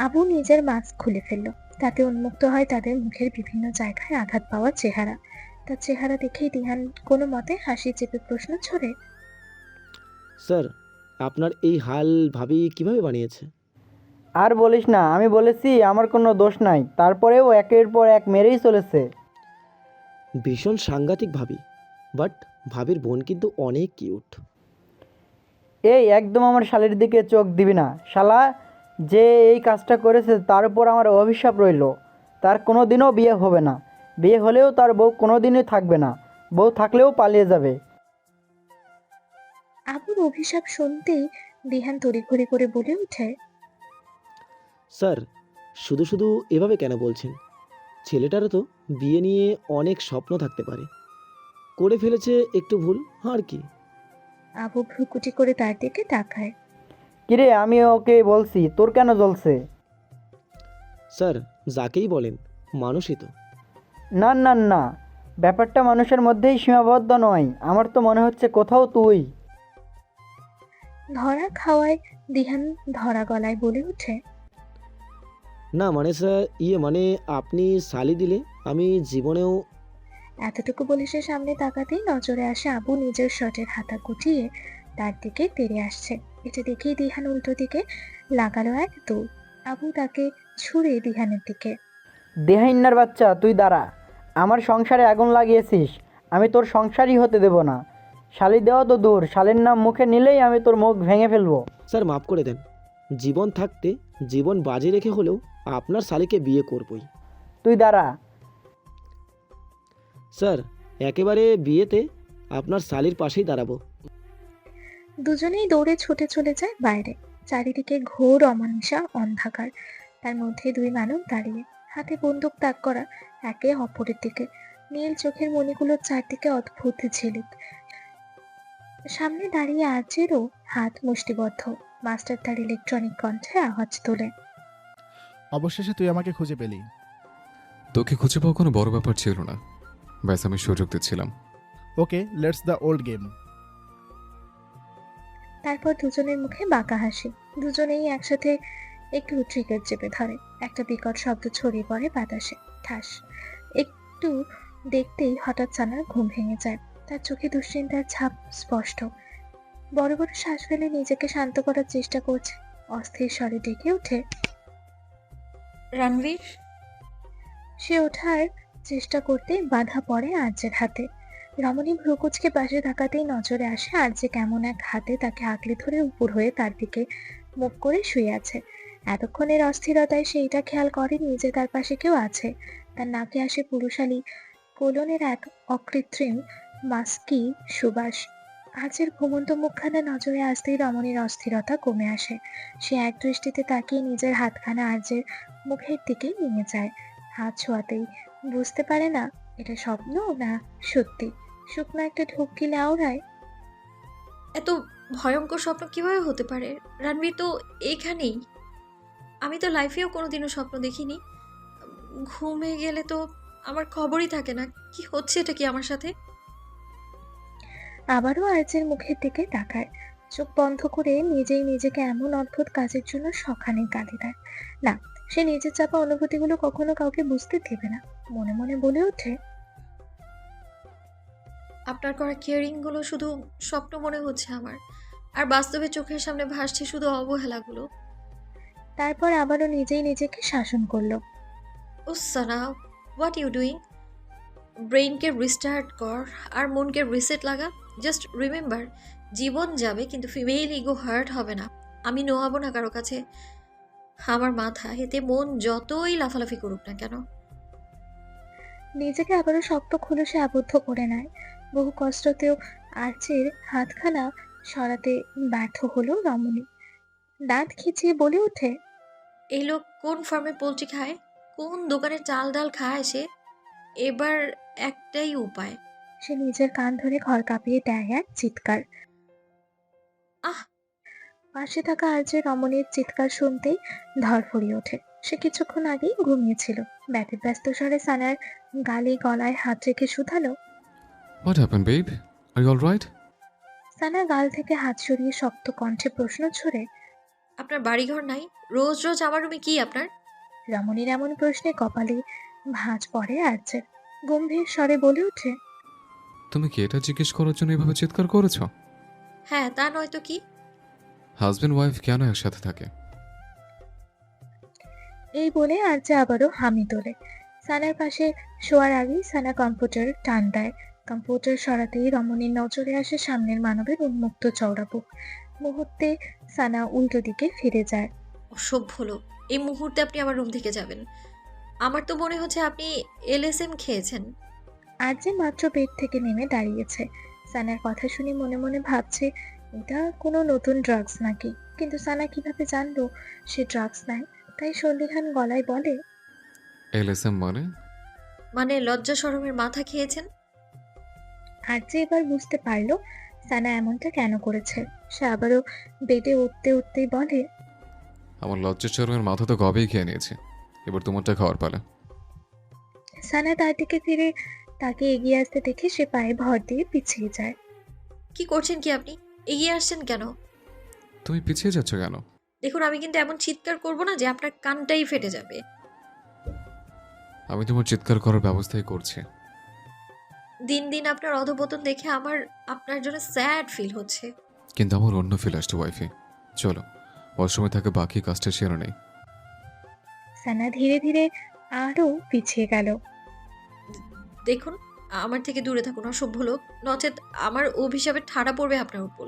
আবু নিজের মাস্ক খুলে ফেলল। তাতে উন্মুক্ত হয় তাদের মুখের বিভিন্ন জায়গায় আঘাত পাওয়া চেহারা। তার চেহারা দেখেই দিহান কোনো মতে হাসি চেপে প্রশ্ন ছড়ে, স্যার, আপনার এই হাল ভাবি কিভাবে বানিয়েছে? আর বলিস না, আমি বলেছি আমার কোনো দোষ নাই, তারপরেও একের পর এক মেরেই চলেছে। ভীষণ সাংঘাতিক ভাবি, বাট ভাবির বোন কিন্তু অনেক কিউট। এই একদম আমার শালের দিকে চোখ দিবি না। শালা যে এই কাজটা করেছে তার উপর আমার অভিশাপ রইল। তার কোনো দিনও বিয়ে হবে না। বিয়ে হলেও তার বউ কোনো দিনই থাকবে না। বউ থাকলেও পালিয়ে যাবে। আবুর অভিশাপ শুনতেই দিহান তড়িঘড়ি করে বলে ওঠে, স্যার, শুধু শুধু এভাবে কেন বলছেন? ছেলেটারও তো বিয়ে নিয়ে অনেক স্বপ্ন থাকতে পারে। করে ফেলেছে একটু ভুল, আর কি। আবু ভ্রুকুটি করে তার দিকে তাকায়। কিরে, আমি ওকে বলছি, তোর কেন জ্বলছে? স্যার, যাকেই বলেন, মানুষই তো। না না না, ব্যাপারটা মানুষের মধ্যেই সীমাবদ্ধ নয়। আমার তো মনে হচ্ছে কোথাও তুই। ধরা খাওয়ায় দিহান ধরা গলায় বলে ওঠে, না মানে স্যার, মানে আপনি সালি দিলে আমি জীবনেও... এতটুকু বলে সে সামনে তাকাতেই নজরে আসে আবু নিজের শার্টের হাতা গুটিয়ে তার দিকে তেড়ে আসছে। এটা দেখেই দিহান উল্টো দিকে লাগালো এক দৌড়। আবু তাকে ছুঁড়ে দিহানের দিকে। দেহাইন্নার বাচ্চা, তুই দাঁড়া। আমার সংসারে আগুন লাগিয়েছিস, আমি তোর সংসারই হতে দেব না। শালি দেওয়া তো দূর, শালের নাম মুখে নিলেই আমি তোর মুখ ভেঙে ফেলবো। স্যার, মাফ করে দেন। জীবন থাকতে জীবন বাজি রেখে হলেও আপনার শালিকে বিয়ে করবই। তুই দাঁড়া। স্যার, একেবারে বিয়েতে আপনার শালির পাশেই দাঁড়াবো। দুজনেই দৌড়ে ছুটে চলে যায় বাইরে। চারিদিকে ঘোর অমানিসা অন্ধকার। তার মধ্যে দুই মানব দাঁড়িয়ে, হাতে বন্দুক তাক করা, একে অপরের দিকে। নীল চোখের মণিগুলোর চারদিকে অদ্ভুত ঝিলিক। সামনে দাঁড়িয়ে আজেরও হাত মুষ্টিবদ্ধ। মাস্টার তার ইলেকট্রনিক কণ্ঠে আওয়াজ তোলে, অবশেষে তুই আমাকে খুঁজে পেলি। তোকে খুঁজে পাওয়া কোনো বড় ব্যাপার ছিল না, ব্যাস আমি সুযোগ দিচ্ছিলাম। ওকে, লেটস দ্য ওল্ড গেম। তারপর দুজনের মুখে বাঁকা হাসি। দুজনেই একসাথে একটু ট্রিগার চেপে ধরে। একটা বিকট শব্দ ছড়িয়ে পড়ে বাতাসে। ঠাস। একটু দেখতেই হঠাৎ সানার ঘুম ভেঙে যায়। তার চোখে দুশ্চিন্তার ছাপ স্পষ্ট। বড় বড় শ্বাস ফেলে নিজেকে শান্ত করার চেষ্টা করছে। অস্থির স্বরে ডেকে ওঠে, রণবীর। সে ওঠার চেষ্টা করতে বাধা পড়ে আর্যের হাতে। রমণী ভ্রুকুচকে পাশে থাকাতেই নজরে আসে আর্যে কেমন এক হাতে তাকে আঁকড়ে ধরে উপর হয়ে তার দিকে মুখ করে শুয়ে আছে। এতক্ষণের অস্থিরতায় সে এটা খেয়াল করেনি যে তার পাশে কেউ আছে। তার নাকে আসে পুরুষালী কোলনের এক অকৃত্রিম মাস্কি সুবাস। আজের ঘুমন্ত মুখখানা নজরে আসতেই রমণীর অস্থিরতা কমে আসে। সে এক দৃষ্টিতে তাকিয়ে নিজের হাতখানা আর্যের মুখের দিকে নিয়ে যায়। হাত ছোঁয়াতেই বুঝতে পারে না এটা স্বপ্ন না সত্যি। শুকনো একটা ঢুকি লেওড়ায়। এত ভয়ঙ্কর স্বপ্ন কিভাবে হতে পারে? রণবীর তো এইখানেই। আমি তো লাইফেও কোনোদিনও স্বপ্ন দেখিনি। ঘুমে গেলে তো আমার খবরই থাকে না কি হচ্ছে, এটা কি আমার সাথে? আবারও আর্যের মুখের দিকে তাকায়। চোখ বন্ধ করে নিজেই নিজেকে এমন অদ্ভুত কাজের জন্য সখানে গালি দেয়। না, সে নিজের চাপা অনুভূতিগুলো কখনো কাউকে বুঝতে দেবে না। মনে মনে বলে ওঠে, আপনার করা কেয়ারিংগুলো শুধু স্বপ্ন মনে হচ্ছে আমার, আর বাস্তবে চোখের সামনে ভাসছে শুধু অবহেলাগুলো। তারপর আবারও নিজেই নিজেকে শাসন করলো। ও সানা, হোয়াট ইউ ডুইং? ব্রেইনকে রিস্টার্ট কর আর মনকে রিসেট লাগা। জাস্ট রিমেম্বার, জীবন যাবে কিন্তু ফিমেল ইগো হার্ট হবে না। আমি নোয়াবো না কারো কাছে আমার মাথা, এতে মন যতই লাফালাফি করুক না কেন। নিজেকে আবারও শক্ত খোলসে আবদ্ধ করে নেয়। বহু কষ্টতেও আর্চির হাতখানা সরাতে ব্যর্থ হলো রমণী। দাঁত খিচিয়ে বলে ওঠে, এই লোক কোন ফার্মে পোলট্রি খায়, কোন দোকানে চাল ডাল খায় সে? এবার একটাই উপায়। সে নিজের কান ধরে ঘর কাঁপিয়ে দেয় এক চিৎকার। আহ! পাশে থাকা আর্যের রমণীর চিৎকার শুনতেই ধরফড়িয়ে ওঠে। সে কিছুক্ষণ আগেই ঘুমিয়েছিল। ব্যতিব্যস্ত স্বরে সানার গালে গলায় হাত রেখে শুধালো। What happen babe, are you alright? Sana গাল থেকে হাত সরিয়ে শক্ত কণ্ঠে প্রশ্ন ছড়ে, আপনার বাড়িঘর নাই? রোজ রোজ আমার রুমে কি আপনার? রমণীর এমন প্রশ্নে কপালে ভাঁজ পড়ে আর্যের। গম্ভীর স্বরে বলে ওঠে, তুমি কি এটা জিজ্ঞেস করার জন্য এভাবে চিৎকার করেছ? হ্যাঁ, তা নয় তো কি? হাজবেন্ড ওয়াইফ কেন একসাথে থাকে? এই বলে আর্য আবারও হামি তোলে। সানার পাশে শোয়ার আগেই সানা কম্পিউটার টান দেয়। কম্পিউটার সরাতেই রমণীর নজরে আসে সামনের মানবের উন্মুক্ত চওড়া বুক। মুহূর্তে সানা উল্টো দিকে ফিরে যায়। অসভ্য লোক, এই মুহূর্তে আপনি আমার রুম থেকে যাবেন। আমার তো মনে হচ্ছে আপনি এলএসএম খেয়েছেন। আর্য মাত্র বেড থেকে নেমে দাঁড়িয়েছে। সানার কথা শুনে মনে মনে ভাবছে এটা কোনো নতুন ড্রাগস নাকি, কিন্তু সানা কিভাবে জানলো সে ড্রাগস নেয়? তাই সন্দিহান গলায় বলে, এলএসএম মানে লজ্জা শরমের মাথা খেয়েছেন। আর্য এবার বুঝতে পারলো সানা এমনটা কেন করেছে। সে আবারও বেডে উঠতে উঠতেই বলে, আমার লজ্জা চরমের মাথা তো কবেই খেয়ে নিয়েছে, এবার তোমারটা খাওয়ার পালা। সানা তার দিকে ফিরে তাকে এগিয়ে আসতে দেখে সে পায়ে ভর দিয়ে পিছিয়ে যায়। কি করছেন কি আপনি? এগিয়ে আসছেন কেন? তুমি পিছিয়ে যাচ্ছ কেন? দেখুন, আমি কিন্তু এমন চিৎকার করব না যে আপনার কানটাই ফেটে যাবে। আমি তোমার চিৎকার করার ব্যবস্থাই করছি। দিন দিন আপনার অধপতন দেখে আমার আপনার জন্য স্যাড ফিল হচ্ছে। কিন্তু আমার অন্য ফিল আসছে ওয়াইফি। চলো ওয়াশরুমে থাকে বাকি কাজটা সেরে নেই। সানা ধীরে ধীরে আরো পিছিয়ে গেল। দেখুন, আমার থেকে দূরে থাকুন অসভ্য লোক, নচেত আমার অভিশাপে ঠাড়া পড়বে আপনার উপর।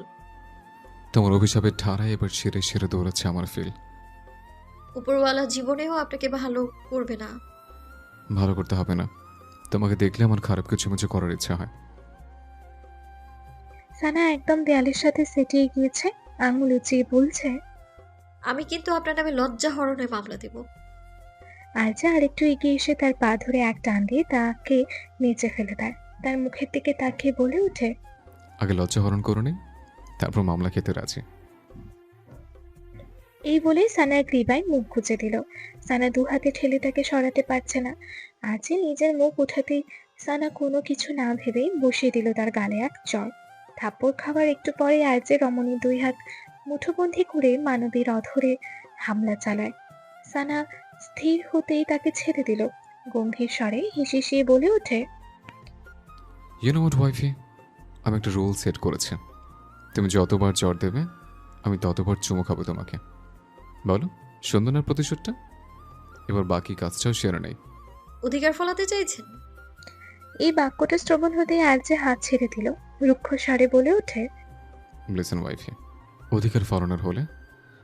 তোমার অভিশাপের ঠাড়ায় এবার সেরে সেরে দৌড়াচ্ছে আমার ফিল। উপরওয়ালা জীবনেও আপনাকে ভালো করবে না। ভালো করতে হবে না, তোমাকে দেখলে আমার খারাপ কিছু কিছু করার ইচ্ছা হয়। সানা একদম দেয়ালের সাথে সেটে গিয়েছে, আঙুল উঁচিয়ে বলছে, আমি কিন্তু আপনার নামে লজ্জা হরণের মামলা দেব। আর্য আরেকটু এগিয়ে এসে তার পা ধরে এক টান দিয়ে তাকে নিচে ফেলে দেয়। তার মুখের দিকে তাকিয়ে বলে ওঠে, আগে লজ্জা হরণ করো নি, তারপর মামলা খেতে রাজি। এই বলে সানার গ্রীবায় মুখ গুজে দিল। সানা দু হাতে ঠেলে তাকে সরাতে পারছে না। আর্য নিজের মুখ উঠাতেই সানা কোনো কিছু না ভেবেই বসিয়ে দিল তার গালে এক চড়। থাপ্পড় খাবার একটু পরে আর্য রমণী দুই হাত মুঠোবন্ধি করে মানবীর অধরে হামলা চালায়। সানা স্থির হতেই তাকে ছেড়ে দিল। গম্ভীর স্বরে হিসিয়ে বলে ওঠে, ইউ নো হোয়াট ওয়াইফি, আমি একটা রুল সেট করেছি। তুমি যতবার জ্বর দেবে আমি ততবার চুমু খাবো তোমাকে। বলো সুন্দর না প্রতিশোধটা? এবার বাকি কাজটাও সেরে নেই। অধিকার ফলাতে চাইছেন? এই বাক্যটা শ্রবণ হতেই আর্য হাত ছেড়ে দিল। রুক্ষ স্বরে বলে ওঠে, লিসেন ওয়াইফি, অধিকার ফলানোর হলে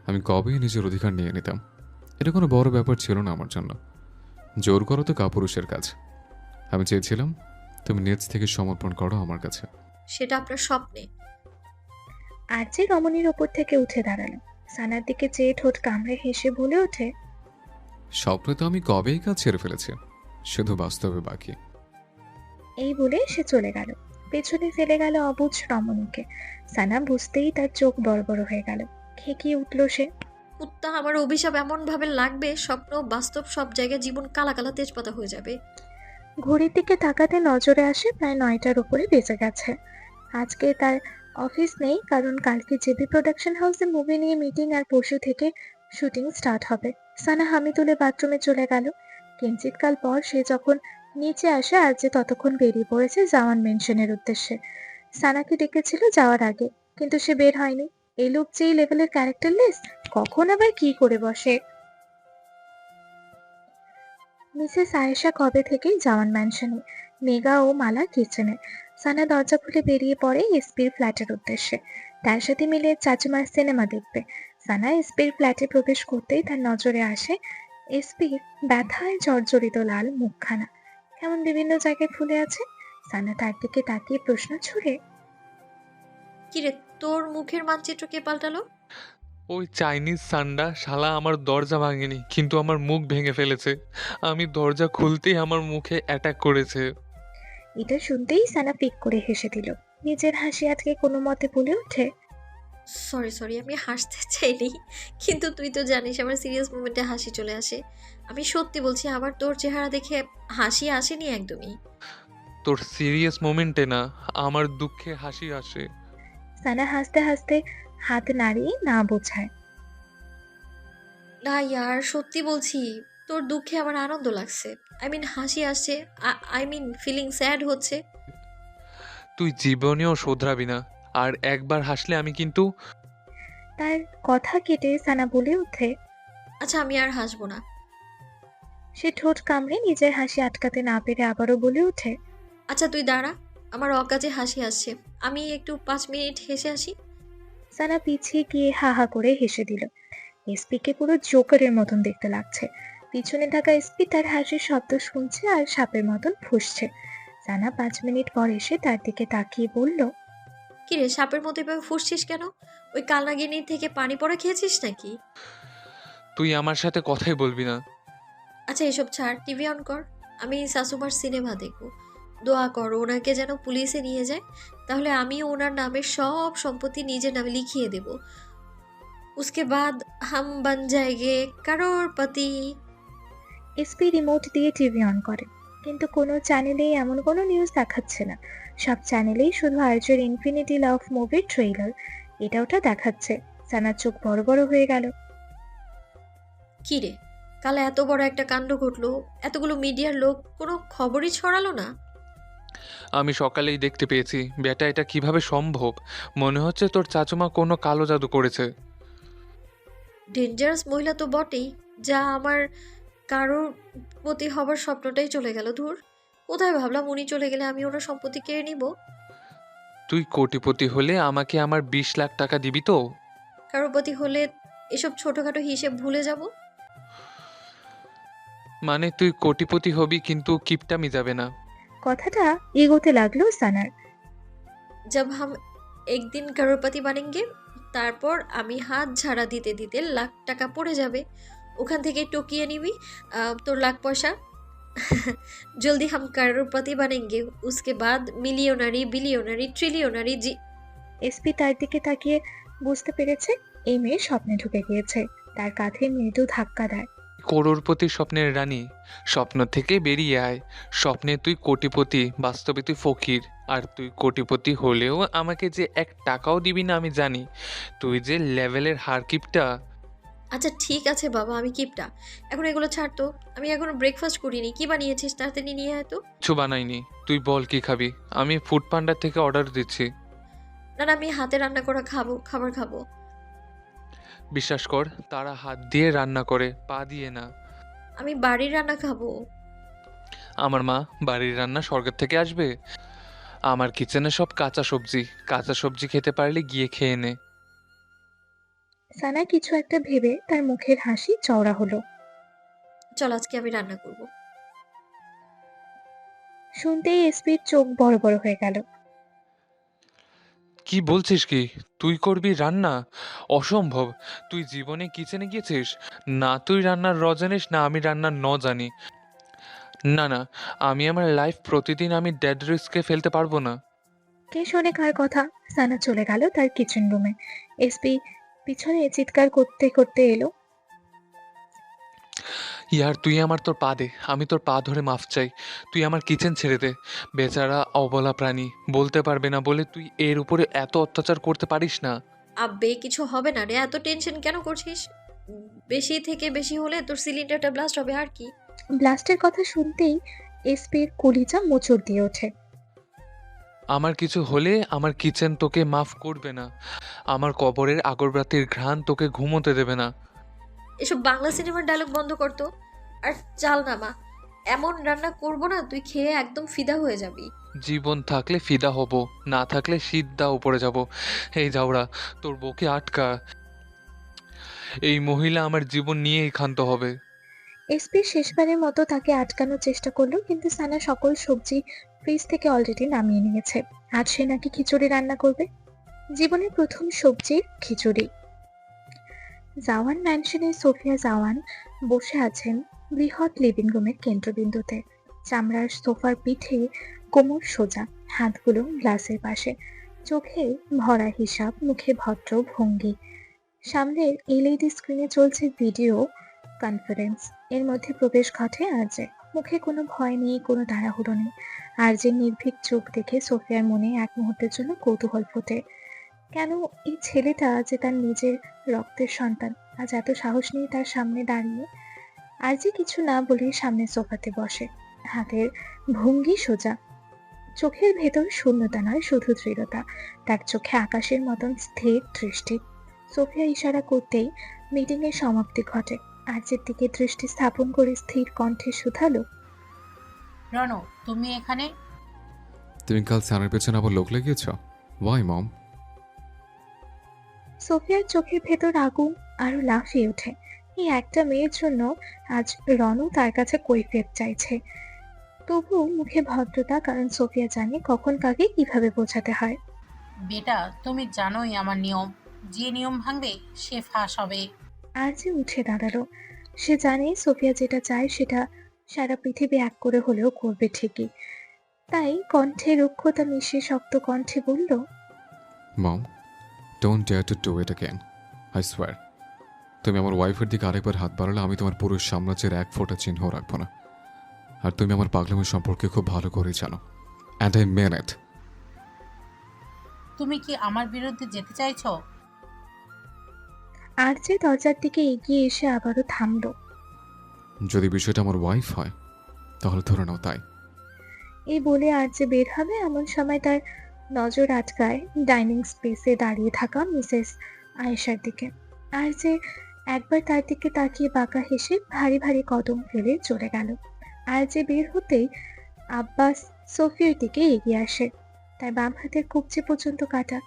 আমি কবেই নিজের অধিকার নিয়ে নিতাম। এটা কোনো বড় ব্যাপার ছিল না আমার জন্য। জোর করো তো কাপুরুষের কাজ। আমি চেয়েছিলাম তুমি নিজ থেকে সমর্পণ করো আমার কাছে। সেটা আপনার স্বপ্নে। আর্য রমণীর ওপর থেকে উঠে দাঁড়ালো। সানার দিকে চেয়ে ঠোঁট কামড়ে হেসে বলে ওঠে, স্বপ্নে তো আমি কবেই কাজ ছেড়ে ফেলেছি, শুধু বাস্তবে বাকি। এই বলে সে চলে গেল। পেছনে ফেলে গেল অবুঝ রমণীকে। সানা বুঝতেই তার চোখ বড় বড় হয়ে গেল। খেকিয়ে উঠল সে, কুত্তা, আমার অভিশাপ এমন ভাবে লাগবে স্বপ্ন বাস্তব সব জায়গায় জীবন কালা কালা তেজপাতা হয়ে যাবে। ঘড়ির দিকে তাকাতে নজরে আসে প্রায় 9টার উপরে বেজে গেছে। আজকে তার অফিস নেই, কারণ কালকে জেবি প্রোডাকশন হাউসে মুভি নিয়ে মিটিং আর পরশু থেকে শুটিং স্টার্ট হবে। সানা হামি তুলে বাথরুমে চলে গেল। কিঞ্চিৎকাল পর সে যখন নিচে আসে আর্য ততক্ষণ বেরিয়ে পড়েছে জাওয়ান মেনশনের উদ্দেশ্যে। সানাকে ডেকেছিল যাওয়ার আগে, কিন্তু সে বের হয়নি। এই লোক যে লেভেলের ক্যারেক্টারলেস, কখন আবার কি করে বসে। মিসেস আয়েশা কবে থেকেই জাওয়ান ম্যানশনে, মেঘা ও মালা কিচেনে। সানা দরজা খুলে বেরিয়ে পড়ে এসপির ফ্ল্যাটের উদ্দেশ্যে। তার সাথে মিলে চাচুমার সিনেমা দেখবে। সানা এসপির ফ্ল্যাটে প্রবেশ করতেই তার নজরে আসে এসপির ব্যথায় জর্জরিত লাল মুখখানা কেমন বিভিন্ন জায়গায় ফুলে আছে। সানা তার দিকে তাকিয়ে প্রশ্ন ছুড়ে, কিরে, তোর মুখের মানচিত্র কে পাল্টালো? ওই চাইনিজ সান্ডা শালা আমার দরজা ভাঙেনি, কিন্তু আমার মুখ ভেঙে ফেলেছে। আমি দরজা খুলতেই আমার মুখে অ্যাটাক করেছে। এটা শুনতেই সানা পিক করে হেসে দিল। নিজের হাসি আজকে কোনো মতে বলে ওঠে, সরি, আমি হাসতে চাইনি, কিন্তু তুই তো জানিস আমার সিরিয়াস মোমেন্টে হাসি চলে আসে। আমি সত্যি বলছি, আমার তোর চেহারা দেখে হাসি আসেনি একদমই। তোর সিরিয়াস মোমেন্টে না, আমার দুঃখে হাসি আসে। সানা হাসতে হাসতে হাত নাড়িয়ে না বোঝায়, না ইয়ার, সত্যি বলছি, তোর দুঃখে আমার আনন্দ লাগছে। আই মিন হাসি আসছে, আই মিন ফিলিং স্যাড হচ্ছে। তুই জীবনেও শোধরাবি না, আর একবার হাসলে আমি কিন্তু। তার কথা কেটে সানা বলে ওঠে, আচ্ছা আমি আর হাসবো না। সে ঠোঁট কামড়ে নিজের হাসি আটকাতে না পেরে আবারও বলে ওঠে, আচ্ছা তুই দাঁড়া, আমার অকাজে হাসি আসছে, আমি একটু 5 মিনিট হেসে আসি। সানা পিছিয়ে গিয়ে হা হা করে হেসে দিল। এসপিকে পুরো জোকারের মতন দেখতে লাগছে। পিছনে থাকা এসপি তার হাসির শব্দ শুনছে আর সাপের মতন ফুঁসছে। সানা 5 মিনিট পর এসে তার দিকে তাকিয়ে বলল, কিরে, সাপের মতো এভাবে ফুসছিস কেন? ওই কালনাগিনীর থেকে পানি পড়া খেয়েছিস নাকি? তুই আমার সাথে কথাই বলবি না। আচ্ছা এসব ছাড়, টিভি অন কর, আমি শাশুমার সিনেমা দেখবো। দোয়া কর ওনাকে যেন পুলিশে নিয়ে যায়, তাহলে আমি ওনার নামের সব সম্পত্তি নিজের নামে লিখিয়ে দেব। উসকে বাদ হাম বন জায়েগে করোড়পতি। এসপি রিমোট দিয়ে টিভি অন করে, কিন্তু কোনো চ্যানেলেই এমন কোনো নিউজ দেখাচ্ছে না। সব চ্যানেলেই শুধু আর্যের ইনফিনিটি লাভ মুভির ট্রেইলার এটা ওটা দেখাচ্ছে। সানার চোখ বড় বড় হয়ে গেল। কিরে, কাল এত বড় একটা কাণ্ড ঘটলো, এতগুলো মিডিয়ার লোক কোনো খবরই ছড়ালো না? আমি সকালেই দেখতে পেয়েছি। বেটা, এটা কিভাবে সম্ভব? মনে হচ্ছে তোর চাচুমা কোনো কালো জাদু করেছে। ডেঞ্জারাস মহিলা তো বটেই, যা আমার কারোর প্রতি হবার স্বপ্নটাই চলে গেল। ধুর, কোথায় ভাবলাম উনি চলে গেলে আমি ওনার সম্পত্তি কেড়ে নিব। তুই কোটিপতি হলে আমাকে আমার 20 লাখ টাকা দিবি তো? কারোরপতি হলে এসব ছোটখাটো হিসেব ভুলে যাব। মানে তুই কোটিপতি হবি কিন্তু কিপটামি যাবে না। কথাটা এগোতে লাগলো সানার। जब हम एक दिन करोड़पति बनेंगे, তারপর আমি হাত ঝাড়া দিতে দিতে লাখ টাকা পড়ে যাবে, ওখান থেকে টকিয়ে নিবি তোর লাখ পয়সা। জলদি हम करोड़पति बनेंगे, उसके बाद मिलियनरी बिलियनरी ट्रिलियनरी। জি। এসপি তার দিকে তাকিয়ে বুঝতে পেরেছে এই মেয়ে স্বপ্নে ঢুকে গিয়েছে। তার কাঁধে মৃদু ধাক্কা দেয়। করোড়পতি স্বপ্নের রানী, স্বপ্ন থেকে বেরিয়ে আয়। স্বপ্নে তুই কোটিপতি, বাস্তবে তুই ফকির। আর তুই কোটিপতি হলেও আমাকে যে 1 টাকাও দিবি না আমি জানি। তুই যে লেভেলের হারকিপটা। আচ্ছা ঠিক আছে বাবা, আমি কিপটা। এখন এগুলো ছাড় তো, আমি এখনো ব্রেকফাস্ট করিনি। কি বানিয়েছিস তাড়াতাড়ি নিয়ে আয় তো। কিছু বানাইনি, তুই বল কি খাবি। আমি ফুড পান্ডার থেকে অর্ডার দিচ্ছি। না না, আমি হাতে রান্না করা খাবার খাবো। বিশ্বাস কর, তারা হাত দিয়ে রান্না করে, পা দিয়ে না। আমি বাড়ির রান্না খাবো। আমার মা বাড়ির রান্না স্বর্গের থেকে আসবে? আমার কিচেনে সব কাঁচা সবজি খেতে পারলে গিয়ে খেয়ে নে। সানা কিছু একটা ভেবে তার মুখের হাসি চওড়া হলো। চল আজকে আমি রান্না করব। শুনতেই এসপির চোখ বড় বড় হয়ে গেল। কি বলছিস কি? তুই করবি রান্না? অসম্ভব। তুই জীবনে কিচেনে গিয়েছিস? না তুই রান্নার র জানিস, না আমি রান্নার ন জানি। না না, আমি আমার লাইফ প্রতিদিন আমি ডেড রিস্কে ফেলতে পারবো না। কে শোনে কার কথা? সানা চলে গেল তার কিচেন রুমে। এসপি পিছনে চিৎকার করতে করতে এলো। ইয়ার, তুই আমার তোর পা দে, আমি তোর পা ধরে মাফ চাই। তুই আমার কিচেন ছেড়ে দে। বেচারা অবলা প্রাণী, বলতে পারবে না বলে তুই এর উপরে এত অত্যাচার করতে পারিস না। আব্বে কিছু হবে না রে, এত টেনশন কেন করছিস? বেশি থেকে বেশি হলে তোর সিলিন্ডারটা ব্লাস্ট হবে, আর কি। ব্লাস্টের কথা শুনতেই এসপির কলিজা মোচড় দিয়ে ওঠে। আমার কিছু হলে আমার কিচেন তোকে মাফ করবে না। আমার কবরের আগরবাতির ঘ্রাণ তোকে ঘুমোতে দেবে না। এসব বাংলা সিনেমার ডায়লগ বন্ধ করতো আর চাল না মা। এমন রান্না করব না, তুই খেয়ে একদম ফিদা হয়ে যাবি। জীবন থাকলে ফিদা হব, না থাকলে সিদ্ধা উপরে যাব। এই যাওরা, তোর বউকে আটকা। এই মহিলা আমার জীবন নিয়েই ক্ষান্ত হবে। এসপি শেষবারের মতো তাকে আটকানোর চেষ্টা করলো, কিন্তু সানা সকল সবজি ফ্রিজ থেকে অলরেডি নামিয়ে নিয়েছে। আজ সে নাকি খিচুড়ি রান্না করবে, জীবনের প্রথম সবজি খিচুড়ি। জাওয়ান ম্যানশনে সোফিয়া জাওয়ান বসে আছেন বৃহৎ লিভিং রুমের কেন্দ্রবিন্দুতে। চামড়ার সোফার পিঠে কোমর সোজা, হাতগুলো গ্লাসের পাশে, চোখে ভরা হিসাব, মুখে ভদ্র ভঙ্গি। সামনের এলইডি স্ক্রিনে চলছে ভিডিও কনফারেন্স। এর মধ্যে প্রবেশ ঘটে আরজে। মুখে কোনো ভয় নেই, কোনো তাড়াহুড়ো নেই। আরজের নির্ভীক চোখ দেখে সোফিয়ার মনে এক মুহূর্তের জন্য কৌতূহল ফোটে। কেন এই ছেলেটা যে তার নিজের রক্তের সন্তান আজ এত সাহস নিয়ে তার সামনে দাঁড়িয়ে। আরজি কিছু না বলে সামনে সোফাতে বসে, হাতের ভঙ্গি সোজা, চোখের ভেতর শূন্যতা নয়, শুধু দৃঢ়তা। তার চোখে আকাশের মতন স্থির দৃষ্টি। সোফিয়া ইশারা করতেই মিটিং এর সমাপ্তি ঘটে। আরজের দিকে দৃষ্টি স্থাপন করে স্থির কণ্ঠে শুধালো, রনো, তুমি এখানে? তুমি কাল সানার পেছনে আবার লোক লাগিয়েছ? ওয়াই মম? সোফিয়ার চোখের ভেতর আগুন আরো লাফিয়ে ওঠে। এই একটা মেয়ের জন্য আজ রনু তার কাছে কৈফিয়ত চাইছে। তবুও মুখে ভদ্রতা, কারণ সোফিয়া জানে কখন কাকে কিভাবে বোঝাতে হয়। বেটা, তুমি জানোই আমার নিয়ম, যে নিয়ম ভাঙবে সে ফাঁস হবে। আরজি উঠে দাঁড়ালো। সে জানে সোফিয়া যেটা চায় সেটা সারা পৃথিবী এক করে হলেও করবে ঠিকই। তাই কণ্ঠে রুক্ষতা মিশিয়ে শক্ত কণ্ঠে বলল, mom, don't dare to do it again, I swear. তুমি আমার ওয়াইফের দিকে আরেকবার হাত বাড়ালে আমি তোমার পুরো সাম্রাজ্যের এক ফোঁটা চিহ্ন রাখবো না। আর তুমি আমার পাগলামি সম্পর্কে খুব ভালো করেই জানো, অ্যান্ড আই মেন ইট। তুমি কি আমার বিরুদ্ধে যেতে চাইছো? আরজি দরজার দিকে এগিয়ে এসে আবারও থামলো। যদি বিষয়টা আমার ওয়াইফ হয় তাহলে ধরে নাও তাই। এই বলে আরজি বের হবে, এমন সময় তার নজর আটকায় ডাইনিং স্পেসে দাঁড়িয়ে থাকা মিসেস আয়েশার দিকে। আরজি একবার তার দিকে তাকিয়ে বাঁকা হেসে ভারী ভারী কদম ফেলে চলে গেল। আরজি বের হতেই আব্বাস সোফিয়ার দিকে এগিয়ে আসে। তার বাম হাতের কবজি পর্যন্ত কাটা,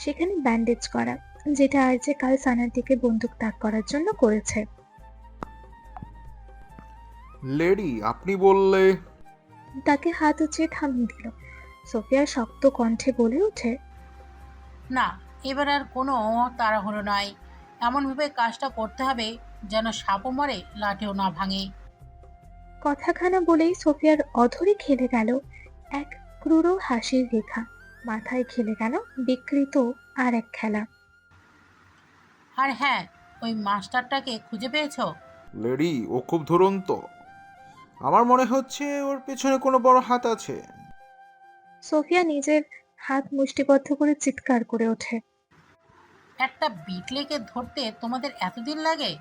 সেখানে ব্যান্ডেজ করা, যেটা আরজি কাল সানার দিকে বন্দুক তাক করার জন্য করেছে। লেডি, আপনি বললে। তাকে হাত উঁচিয়ে থামিয়ে দিল। সোফিয়া শক্ত কণ্ঠে বলে ওঠে, না, এবার আর কোনো তাড়াহুড়ো নয়। এমনভাবে কাজটা করতে হবে যেন সাপও মরে লাঠিও না ভাঙে। কথাখানা বলেই সোফিয়ার অধরে খেলে গেল এক ক্রূর হাসির রেখা। মাথায় খেলে গেল বিকৃত আর এক খেলা। আর হ্যাঁ, ওই মাস্টারটাকে খুঁজে পেয়েছো? লেডি, ও খুব দুরন্ত। আমার মনে হচ্ছে ওর পেছনে কোনো বড় হাত আছে। সোফিয়া নিজের হাত মুষ্টিবদ্ধ করে চিৎকার করে ওঠে, একটা বিটলেকে ধরতে তোমাদের এতদিন লাগে?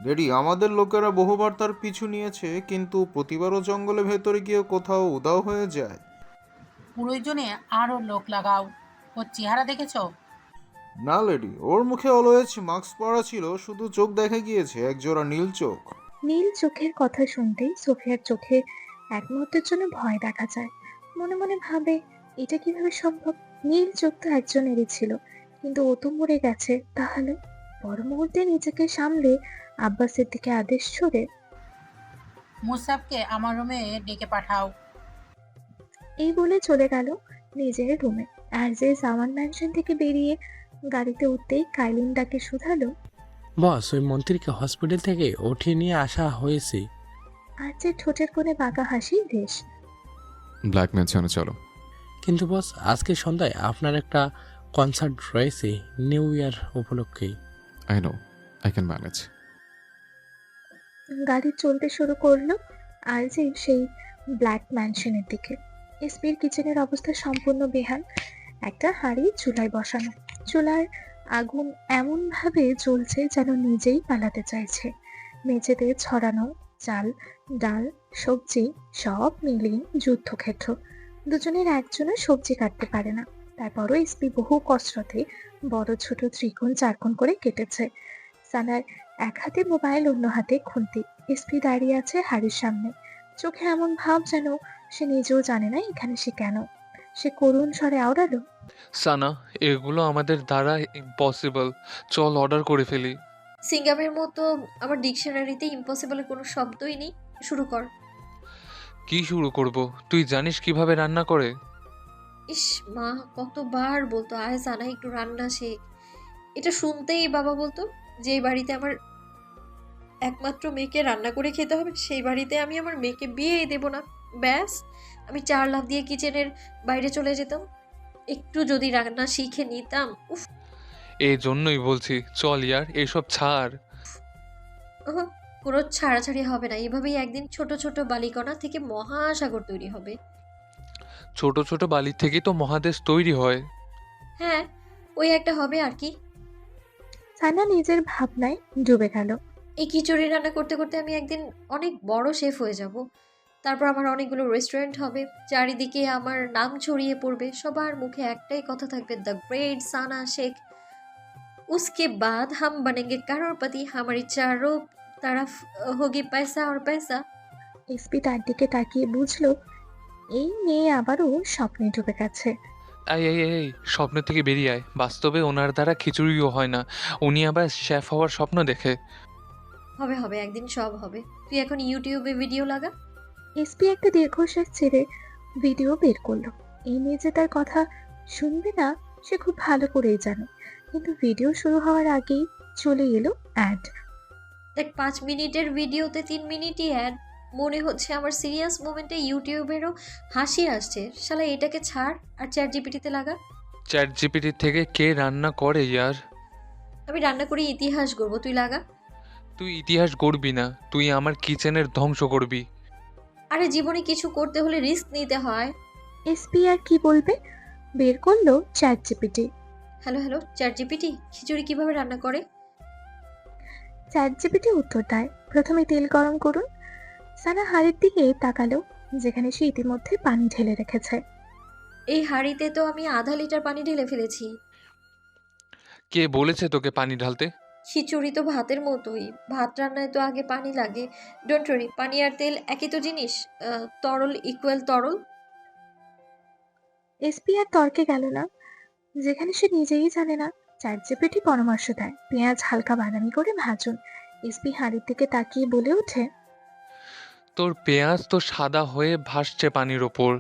লেডি, আমাদের লোকেরা বহুবার তার পিছু নিয়েছে, কিন্তু প্রতিবারও জঙ্গলে ভেতরে গিয়ে কোথাও উধাও হয়ে যায়। প্রয়োজনে আরো লোক লাগাও। ওর চেহারা দেখেছো? না লেডি, ওর মুখে অলওয়েজ মাস্ক পরা ছিল, শুধু চোখ দেখা গিয়েছে একজোড়া নীল চোখ। নীল চোখের কথা শুনতেই সোফিয়ার চোখে এক মুহূর্তের জন্য ভয় দেখা যায়। মনে মনে ভাবে, এটা কিভাবে সম্ভব? নীল চোখ তো একজনেরই ছিল, কিন্তু ও তো মরে গেছে। তাহলে পর মুহূর্তে নিজেকে সামলে আব্বাসের দিকে আদেশ ছড়ে, মুসাফকে আমার রুমে ডেকে পাঠাও। এই বলে চলে গেল নিজের রুমে। আর যে জামান ম্যানশন থেকে বেরিয়ে গাড়িতে উঠতেই কাইলিন ডাকে শুধালো, বস, ওই মন্ত্রীকে হসপিটাল থেকে উঠিয়ে নিয়ে আসা হয়েছে। আর যে ঠোঁটের কোণে বাঁকা হাসি বেশ। ব্ল্যাক ম্যানশনে চলো। কিন্তু বস, আজকে সন্ধ্যায় আপনার একটা কনসার্ট রয়েছে নিউ ইয়ার উপলক্ষে। I know, I can manage. গাড়ি চলতে শুরু করলো আর যে সেই ব্ল্যাক ম্যানশনের দিকে। এসপির কিচেনের অবস্থা সম্পূর্ণ বেহাল। একটা হাঁড়ি চুলায় বসানো, চুলার আগুন এমন ভাবে জ্বলছে যেন নিজেই পালাতে চাইছে। মেঝেতে ছড়ানো চাল, ডাল, সবজি সব মিলিয়ে যুদ্ধক্ষেত্র। দুজনের একজনও সবজি কাটতে পারে না। তারপরও এসপি বহু কসরতে বড় ছোট ত্রিকোণ চারকোণ করে কেটেছে। সানার এক হাতে মোবাইল, অন্য হাতে খুন্তি। এসপি দাঁড়িয়ে আছে হাড়ির সামনে। চোখে এমন ভাব যেন সে নিজেও জানে না এখানে সে কেন। সে করুণ স্বরে আওড়ালো, সানা, এগুলো আমাদের দ্বারা ইম্পসিবল। চল অর্ডার করে ফেলি। সিঙ্গামের মতো আমার ডিকশনারিতে ইম্পসিবলের কোনো শব্দই নেই। শুরু কর। কি শুরু করব? তুই জানিস কিভাবে রান্না করে? ইস মা কতবার বলতো আয় সানা একটু রান্না শেখ। এটা শুনতেই বাবা বলতো যে বাড়িতে আমার একমাত্র মেয়েকে রান্না করে খেতে হবে সেই বাড়িতে আমি আমার মেয়েকে বিয়েই দেব না। ব্যাস আমি 4 লাফ দিয়ে কিচেনের বাইরে চলে যেতাম। একটু যদি রান্না শিখে নিতাম। উফ। এই জন্যই বলছি চল ইয়ার, এসব ছাড়। ওহ, কোনো ছাড়াছাড়ি হবে না। এভাবেই একদিন ছোট ছোট বালিকণা থেকে মহাসাগর তৈরি হবে। ছোট ছোট বালি থেকেই তো মহাদেশ তৈরি হয়। হ্যাঁ ওই একটা হবে আর কি। সানা নিজের ভাবনায় ডুবে গেল। এই খিচুড়ি রান্না করতে করতে আমি একদিন অনেক বড় শেফ হয়ে যাব। তারপর আমার অনেকগুলো রেস্টুরেন্ট হবে, চারিদিকে আমার নাম ছড়িয়ে পড়বে, সবার মুখে একটাই কথা থাকবে, দ্য গ্রেট সানা শেখ। उसके बाद हम बनेंगे करोड़पति, हमारी चारों तरफ होगी पैसा और पैसा। এসপি তার দিকে তাকিয়ে বুঝলো এই মেয়ে আবারও স্বপ্নে ডুবে গেছে। এই এই এই এই, স্বপ্ন থেকে বেরিয়ে আয়। বাস্তবে ওনার দ্বারা খিচুড়িও হয় না, উনি আবার শেফ হওয়ার স্বপ্ন দেখে। হবে হবে একদিন সব হবে। তুই এখন ইউটিউবে ভিডিও লাগা। এসপি একটা দীর্ঘশ্বাস ছেড়ে ভিডিও বের করলো। এই মেয়ে যে তার কথা শুনবে না সে খুব ভালো করেই জানে, কিন্তু ভিডিও শুরু হওয়ার আগেই চলে এলো অ্যাড। দেখ 5 মিনিটের ভিডিওতে 3 মিনিটই অ্যাড। মনে হচ্ছে আমার সিরিয়াস মোমেন্টে ইউটিউবেরও হাসি আসছে। শালা এটাকে ছাড় আর চ্যাট জিপিটিতে লাগা। চ্যাট জিপিটি থেকে কে রান্না করে ইয়ার? আমি রান্না করে ইতিহাস গড়বো, তুই লাগা। তুই ইতিহাস গড়বি না, তুই আমার কিচেনের ধ্বংস করবি। আরে জীবনে কিছু করতে হলে রিস্ক নিতে হয়। এসপি আর কি বলবে, বের করলো chat GPT. Hello hello chat GPT, khichdi কিভাবে রান্না করে? চ্যাট জিপিটি উত্তর দেয়, প্রথমে তেল গরম করুন। সানা হাড়ির দিকে তাকালো যেখানে সে ইতিমধ্যে পানি ঢেলে রেখেছে। এই হাঁড়িতে তো আমি আধা লিটার পানি ঢেলে ফেলেছি। কে বলেছে তোকে পানি ঢালতে? খিচুড়ি তো ভাতের মতোই, ভাত রান্নায় তো আগে পানি লাগে। ডোন্ট ওয়ারি, পানি আর তেল একই তো জিনিস। তরল ইকুয়াল তরল। এসপি আর তর্কে গেল না, যেখানে সে নিজেই জানে না। চ্যাট জিপিটি পরামর্শ দেয়, পেঁয়াজ হালকা বাদামি করে ভাজুন। এসপি হাড়ির দিকে তাকিয়ে বলে ওঠে, তোর পেঁয়াজ তো সাদা হয়ে ভাসছে পানির ওপর।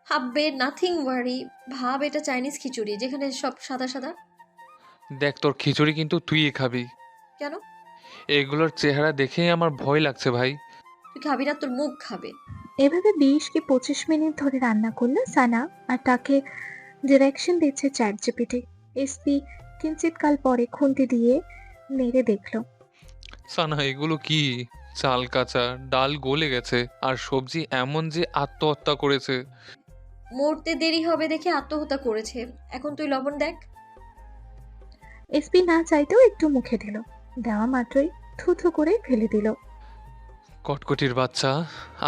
হাব্বে নাথিং ওয়ারি, ভাব এটা চাইনিজ খিচুড়ি যেখানে সব সাদা সাদা। দেখ তোর খিচুড়ি কিন্তু তুই খাবি। কেন? এগুলোর চেহারা দেখেই আমার ভয় লাগছে ভাই। তুই খাবি না, তোর মুখ খাবে। এভাবে 20 কি 25 মিনিট ধরে রান্না করলো সানা, আর তাকে ডিরেকশন দিচ্ছে চ্যাট জিপিটি। এসপি কিঞ্চিত কাল পরে খুন্তি দিয়ে নেড়ে দেখলো। সানা এগুলো কি? চাল কাঁচা, ডাল গলে গেছে, আর সবজি এমন যে আত্মহত্যা করেছে। মরতে দেরি হবে দেখে আত্মহত্যা করেছে। এখন তুই লবণ দেখ। এসপি না চাইতেও একটু মুখে দিল, দেওয়া মাত্রই থুথু করে ফেলে দিল। কটকটির বাচ্চা,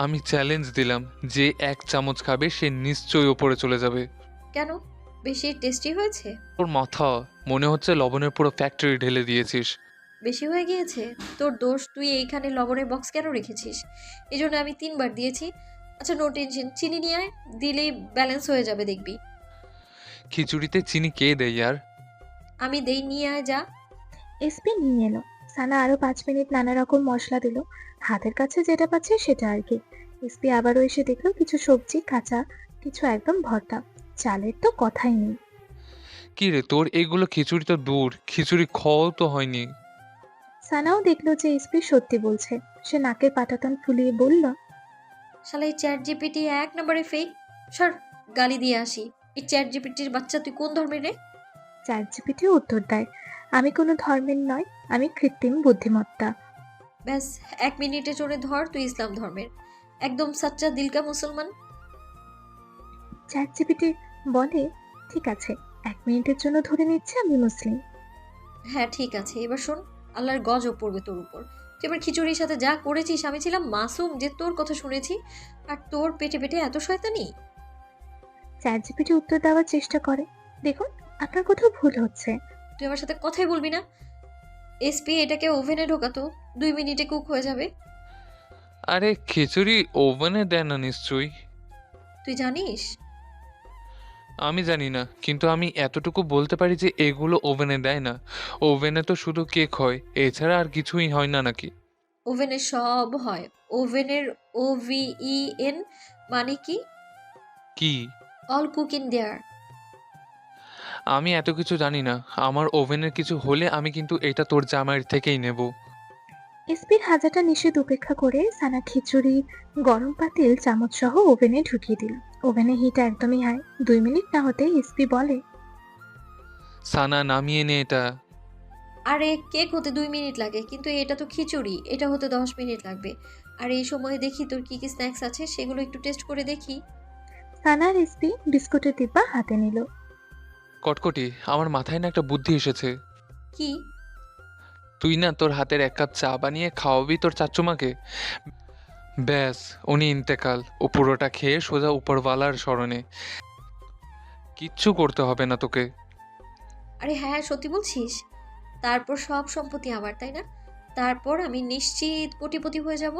আমি চ্যালেঞ্জ দিলাম যে 1 চামচ খাবে সে নিশ্চয়ই ওপরে চলে যাবে। কেন? বেশি টেস্টি হয়েছে? তোর মাথা, মনে হচ্ছে লবণের পুরো ফ্যাক্টরি ঢেলে দিয়েছিস। বেশি হয়ে গিয়েছে? তোর দোষ, তুই এইখানে লবণের বক্স কেন রেখেছিস? এই জন্য আমি 3 বার দিয়েছি। আচ্ছা নো টেনশন, চিনি নিয়ে আয়, দিলেই ব্যালেন্স হয়ে যাবে দেখবি। খিচুড়িতে চিনি কে দেয় আর? আমি দেই, নিয়ে আয় যা। এসপি নিয়ে এলো। সানা আরো 5 মিনিট নানা রকম মশলা দিল, হাতের কাছে যেটা পাচ্ছে সেটা আর কি। এসপি আবারও এসে দেখলো কিছু সবজি কাঁচা, কিছু একদম ভর্তা। চালের তো কথাই নেই। কি রে তোর এগুলো খিচুড়ি তো দূর, খিচুড়ি খাওয়াও তো হয়নি। সানাও দেখলো যে এসপি সত্যি বলছে। সে নাকের পাটাতন ফুলিয়ে বলল, শালা এই চ্যাট জিপিটি 1 নম্বরে ফেক। সর, গালি দিয়ে আসি। এই চ্যাট জিপিটির বাচ্চা, তুই কোন ধর্মের রে? চ্যাট জিপিটি উত্তর দেয়, আমি কোনো ধর্মের নয়, আমি কৃত্রিম বুদ্ধিমত্তা। ব্যাস 1 মিনিটের জন্য ধর তুই ইসলাম ধর্মের, একদম সাচ্চা দিলকা মুসলমান। চ্যাট জিপিটি বলে, ঠিক আছে 1 মিনিটের জন্য ধরে নিচ্ছে আমি মুসলিম। হ্যাঁ ঠিক আছে, এবার শোন, আল্লাহর গজব পড়বে তোর উপর। তুই এবার খিচুড়ির সাথে যা করেছিস, আমি ছিলাম মাসুম যে তোর কথা শুনেছি, আর তোর পেটে পেটে এত শয়তানি। চ্যাট জিপিটি উত্তর দেওয়ার চেষ্টা করে, দেখুন আপনার কোথাও ভুল হচ্ছে। তুই আমার সাথে কথাই বলবি না। এসপি এটাকে ওভেনে ঢোকাতো, 2 মিনিটে কুক হয়ে যাবে। আরে খিচুড়ি ওভেনে দেয় না নিশ্চয়ই। তুই জানিস? আমি জানি না, কিন্তু আমি এতটুকু বলতে পারি যে এগুলো ওভেনে দেয় না। ওভেনে তো শুধু কেক হয়, এছাড়া আর কিছুই হয় না নাকি? ওভেনে সব হয়। ওভেনের OVEN মানে কি? কি? All cook in their. আমি এত কিছু জানি না। আমার ওভেনের কিছু হলে আমি কিন্তু এটা তোর জামাইয়ের থেকেই নেব। এসপির হাজারটা নিষেধ উপেক্ষা করে সানা খিচুড়ি গরম পাতিল চামচ সহ ওভেনে ঢুকিয়ে দিল। ওভেনে হিট একদমই হাই। 2 মিনিট না হতে এসপি বলে, সানা নামিয়ে নে এটা। আরে কেক হতে 2 মিনিট লাগে, কিন্তু এটা তো খিচুড়ি, এটা হতে 10 মিনিট লাগবে। আর এই সময়ে দেখি তোর কি কি স্ন্যাক্স আছে, সেগুলো একটু টেস্ট করে দেখি। সানার এসপি বিস্কুটের ডিব্বা হাতে নিল। কটকটি, আমার মাথায় না একটা বুদ্ধি এসেছে। কি? তুই না তোর হাতের 1 কাপ চা বানিয়ে খাওয়াবি তোর চাচ্চুমাকে। ব্যাস, উনি ইন্তেকাল। ও পুরোটা খেয়ে সোজা উপরওয়ালার শরণে। কিচ্ছু করতে হবে না তোকে। আরে হ্যাঁ, সত্যি বলছিস? তারপর সব সম্পত্তি আমার, তাই না? তারপর আমি নিশ্চিত কোটিপতি হয়ে যাব।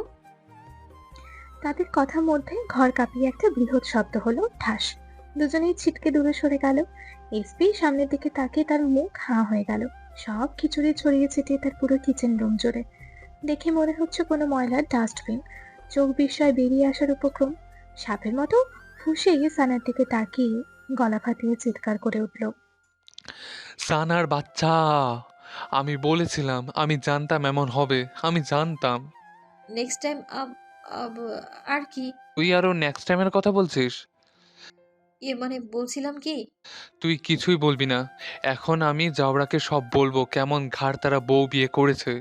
তাদের কথার মধ্যে ঘর কাঁপিয়ে একটা বৃহৎ শব্দ হলো, ঠাস। দুজনেই ছিটকে দূরে সরে গেল। এসপি সামনের দিকে তাকিয়ে তার মুখ হাঁ হয়ে গেল। সব খিচুড়ি ছড়িয়ে ছিটিয়ে তার পুরো কিচেন রুম জুড়ে। দেখে মনে হচ্ছে কোনো ময়লার ডাস্টবিন। চোখ বিস্ময় বেরিয়ে আসার উপক্রম। সাপের মতো ফুঁসে সানার দিকে তাকিয়ে গলা ফাটিয়ে চিৎকার করে উঠল, সানার বাচ্চা! আমি বলেছিলাম, আমি জানতাম এমন হবে, আমি জানতাম। নেক্সট টাইম আর কি? তুই আরো নেক্সট টাইমের কথা বলছিস? মানে বলছিলাম কি, তুই কিছুই বলবি না। এখন আমি জাউরাকে সব বলবো কেমন ঘাড় তারা বউ বিয়ে করেছে।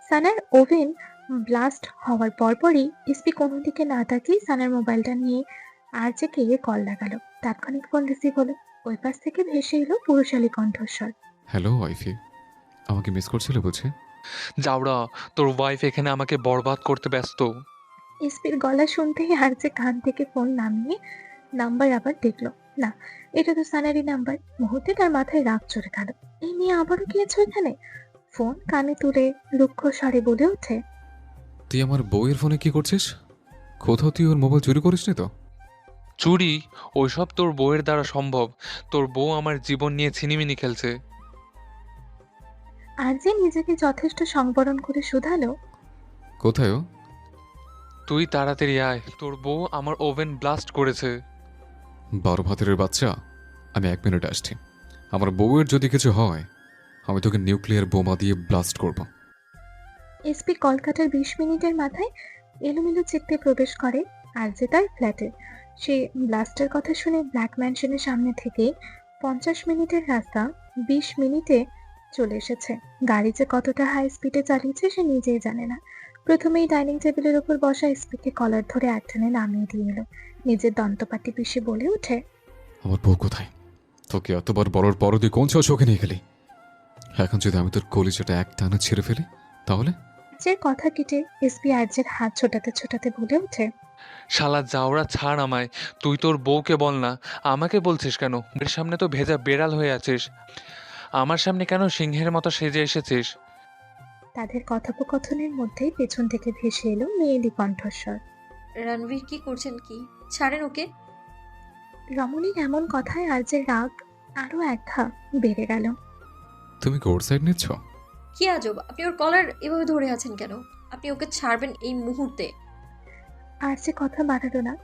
সানার ওভেন ব্লাস্ট হওয়ার পরপরই এসপি কোনো দিকে না তাকিয়ে সানার মোবাইলটা নিয়ে আরজেকে কল লাগালো। তাৎক্ষণিক ফোন রিসিভ হলো। ওই পাশ থেকে ভেসে এলো পুরুষালী কণ্ঠস্বর, হ্যালো ওয়াইফি, আমাকে মিস করছিলে বুঝি? জাউরা, তোর ওয়াইফ এখানে আমাকে বরবাদ করতে ব্যস্ত। এসপির গলা শুনতেই আরজে কান থেকে ফোন নামিয়ে নাম্বার আবার দেখলো। না, এটা তো সানারই নাম্বার। মুহূর্তে তার মাথায় রাগ চড়ে গেল। এই মেয়ে আবারও গিয়েছো এখানে? ফোন কানে তুলে রুক্ষ স্বরে বলে ওঠে, তুই আমার বউয়ের ফোনে কি করছিস? কোথাও তুই ওর মোবাইল চুরি করিসনি তো? চুরি? ওইসব তোর বউয়ের দ্বারা সম্ভব। তোর বউ আমার জীবন নিয়ে ছিনিমিনি খেলছে। আরজে নিজেকে যথেষ্ট সংবরণ করে শুধালো, কোথায় ও? তুই তাড়াতাড়ি আয়, তোর বউ আমার ওভেন ব্লাস্ট করেছে। 12 ভাতের বাচ্চা, আমি 1 মিনিট আসছি। আমার বউয়ের যদি কিছু হয়, আমি তোকে নিউক্লিয়ার বোমা দিয়ে ব্লাস্ট করব। এসপি কলকাতার 20 মিনিটের মাথায় এলোমেলো চিত্তে প্রবেশ করে আরজে তার ফ্ল্যাটে। সে ব্লাস্টের কথা শুনে ব্ল্যাক ম্যানশনের সামনে থেকে 50 মিনিটের রাস্তা 20 মিনিটে চলে এসেছে। গাড়ি যে কতটা হাই স্পিডে চালিয়েছে সে নিজেই জানে না। প্রথমেই ডাইনিং টেবিলের উপর বসা এসপিকে কলার ধরে একটানে নামিয়ে দিয়ে এলো। নিজের দন্তপাটি পিষে বলে ওঠে, আমার বউ কোথায়? তোকে এতবার বলার পরও তুই কোন চোখে নিয়ে গেলি? এখন যদি আমি তোর কলিজাটা এক টানে ছেড়ে ফেলি তাহলে? যে কথা কেটে এসপি আরজের হাত ছোটাতে ছোটাতে বলে ওঠে, শালা জাউরা, ছাড় আমায়। তুই তোর বউকে বল না, আমাকে বলছিস কেন? এর সামনে তো ভেজা বেড়াল হয়ে আছিস, আমার সামনে কেন সিংহের মতো সেজে এসেছিস? তাদের কথোপকথনের মধ্যেই পেছন থেকে ভেসে এলো মেয়েলি কণ্ঠস্বর, রণবীর কি করছেন? কি ছাড়েন ওকে। রমণীর এমন কথায় আরজের রাগ আরো এক ধাপ বেড়ে গেল। তুমি কোর সাইড নিচ্ছ? কি আজব, আপনি ওর কলার এভাবে ধরে আছেন কেন? আপনি ওকে ছাড়বেন এই মুহূর্তে। আরজে কথা বাড়ালো না,